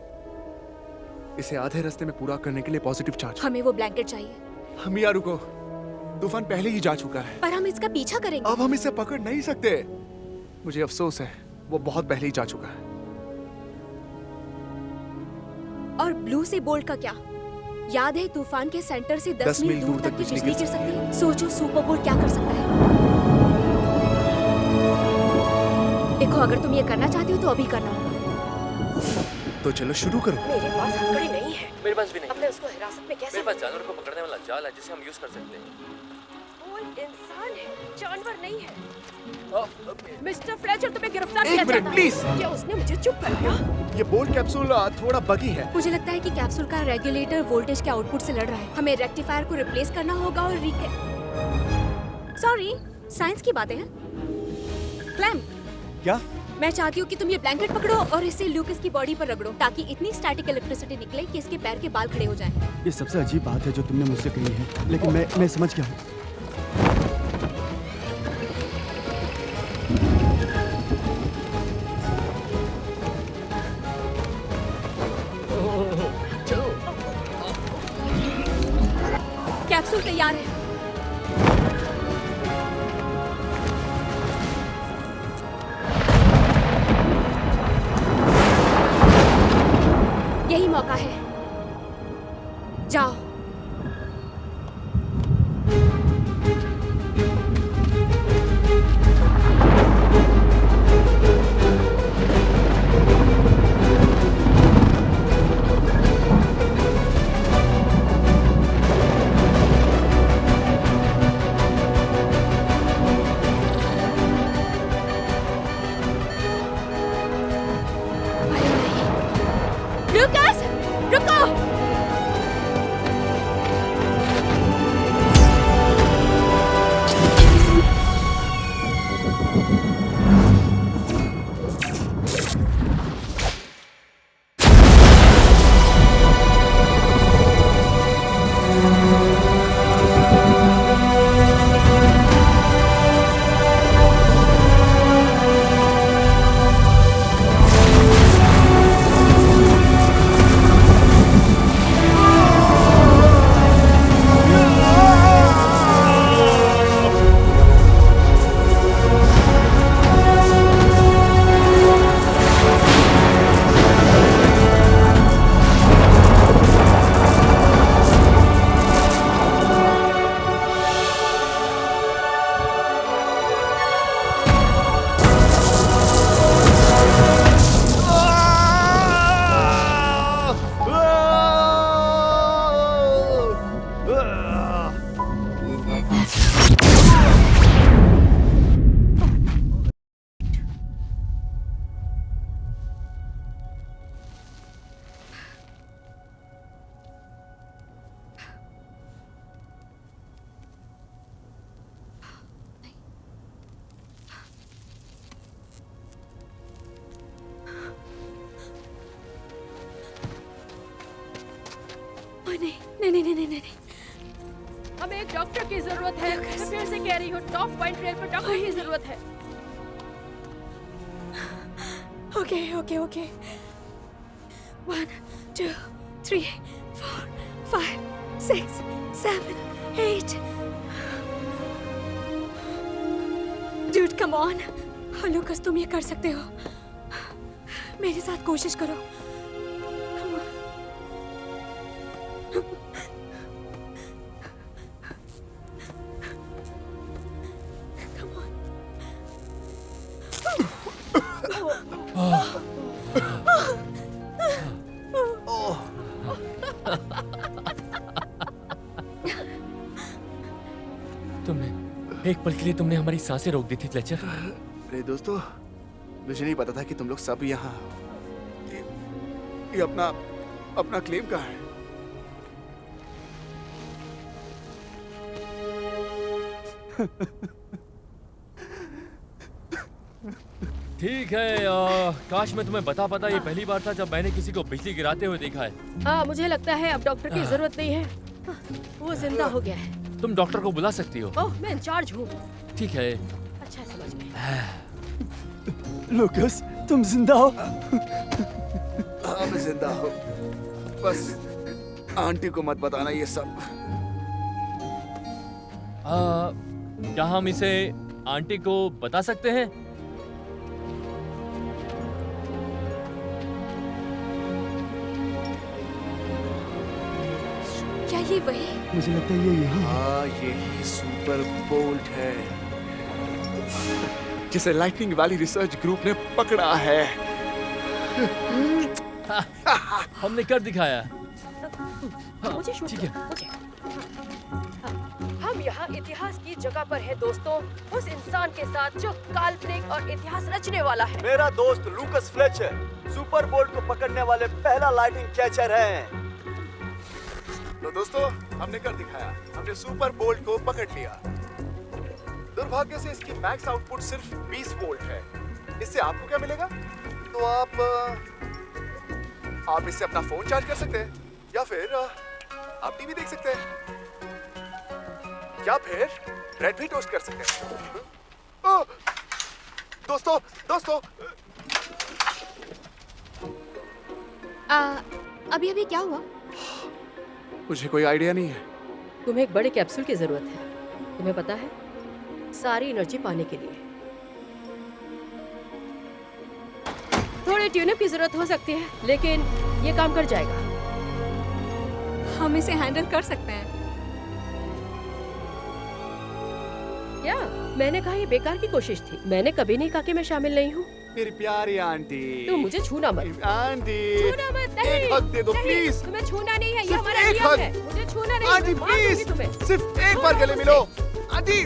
इसे आधे रास्ते में पूरा करने के लिए पॉजिटिव चार्ज। हमें वो ब्लैंकेट चाहिए। हम यार रुको, तूफान पहले ही जा चुका है। पर हम इसका पीछा करेंगे। अब हम इसे पकड़ नहीं सकते। मुझे अफसोस है, वो बहुत पहले ही जा चुका है। और ब्लू से बोल्ट का क्या? याद है तूफान के सेंटर से 10 मील दूर तक की बिजली गिर सकती है। सोचो सुपर बोल्ट क्या कर सकता है। देखो, अगर तुम ये करना चाहती हो तो अभी करना होगा। तो चलो शुरू करो। मेरे पास हथकड़ी नहीं है। मेरे पास भी नहीं। अब मैं उसको हिरासत में कैसे? मेरे पास जानवर को पकड़ने वाला जाल है जिसे हम यूज कर सकते हैं। वो एक इंसान है, जानवर नहीं है। मिस्टर फ्लेचर, तुम्हें गिरफ्तार एक किया मिनट, जाता है। प्लीज। क्या उसने मुझे चुप कर दिया? ये बोल्ट कैप्सूल थोड़ा बगी है। मुझे लगता है कि कैप्सूल का रेगुलेटर वोल्टेज के आउटपुट से लड़ रहा है। हमें रेक्टिफायर को रिप्लेस करना होगा और सॉरी, साइंस की बातें हैं। क्लैम, क्या? मैं चाहती हूँ कि तुम ये ब्लैंकेट पकड़ो और इसे लूकस की बॉडी पर रगड़ो, ताकि इतनी स्टैटिक इलेक्ट्रिसिटी निकले कि इसके पैर के बाल खड़े हो जाएं। ये सबसे अजीब बात है जो तुमने मुझसे कही है, लेकिन मैं समझ गया हूँ। कैप्सूल तैयार है। यही मौका है, जाओ। नहीं नहीं नहीं नहीं नहीं नहीं। हमें एक डॉक्टर की जरूरत है। मैं फिर से कह रही हूँ, टॉप पॉइंट रेल पर डॉक्टर की जरूरत है। Okay okay okay. 1 2 3 4 5 6 7 8। Dude, come on. लूकस, तुम ये कर सकते हो। मेरे साथ कोशिश करो। Come on. Come on. तुमने एक पल के लिए तुमने हमारी सांसें रोक दी थी फ्लेचर। अरे दोस्तों, मुझे नहीं पता था कि तुम लोग सब यहाँ। ये अपना क्लेम कहाँ है? ठीक है, काश मैं तुम्हें बता पाता। ये पहली बार था जब मैंने किसी को बिजली गिराते हुए देखा है। हाँ, मुझे लगता है अब डॉक्टर की जरूरत नहीं है। वो जिंदा हो गया है। तुम डॉक्टर को बुला सकती हो। ओह, मैं इंचार्ज हूँ। ठीक है। अच्छा, समझ गई। लुकस, तुम जिंदा हो? हाँ, मैं जिंदा हूँ। बस आंटी को मत बताना ये सब। क्या हम इसे आंटी को बता सकते हैं? क्या ये वही? मुझे लगता है ये यही है। हाँ, यही सुपर बोल्ट है जिसे लाइटनिंग वैली रिसर्च ग्रुप ने पकड़ा है। हमने कर दिखाया। मुझे शूट ठीक है। करो, मुझे। हम यहाँ इतिहास की जगह पर हैं दोस्तों, उस इंसान के साथ जो काल्पनिक और इतिहास रचने वाला है। मेरा दोस्त लूकस फ्लेचर सुपर बोल्ट को पकड़ने वाले पहला लाइटिंग कैचर है। तो दोस्तों, हमने कर दिखाया। हमने सुपर बोल्ट को पकड़ लिया। दुर्भाग्य से इसकी मैक्स आउटपुट सिर्फ 20 वोल्ट है। इससे आपको क्या मिलेगा? तो आप इससे अपना फोन चार्ज कर सकते हैं, या फिर आप टीवी देख सकते हैं, या फिर ब्रेड भी टोस्ट कर सकते हैं। दोस्तों, अभी क्या हुआ? मुझे कोई आइडिया नहीं है। तुम्हें एक बड़े कैप्सूल की जरूरत है, तुम्हें पता है, सारी एनर्जी पाने के लिए। थोड़ी ट्यूनअप की जरूरत हो सकती है, लेकिन ये काम कर जाएगा। हम इसे हैंडल कर सकते हैं। क्या? मैंने कहा ये बेकार की कोशिश थी। मैंने कभी नहीं कहा कि मैं शामिल नहीं हूँ। मेरी प्यारी आंटी। तुम मुझे छूना मत। आंटी, छूना मत। नहीं, एक हक दे दो नहीं, प्लीज। तुम्हें छूना नहीं है, ये सिर्फ हमारा एक नियम हक। है। मुझे छूना नहीं। आंटी मैं मार दूंगी प्लीज, तुम्हें। सिर्फ एक छूना बार गले मुझसे। मिलो। आंटी।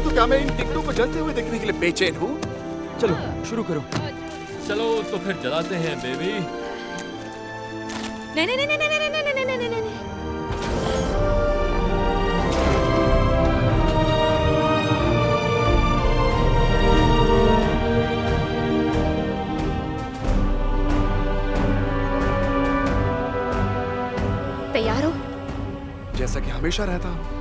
तो क्या मैं इन टिकटों को जलते हुए देखने के लिए बेचैन हूँ? चलो शुरू करो। चलो तो फिर जलाते हैं बेबी। नहीं नहीं नहीं नहीं नहीं नहीं नहीं नहीं नहीं नहीं नहीं। तैयार हो? जैसा कि हमेशा रहता हूँ।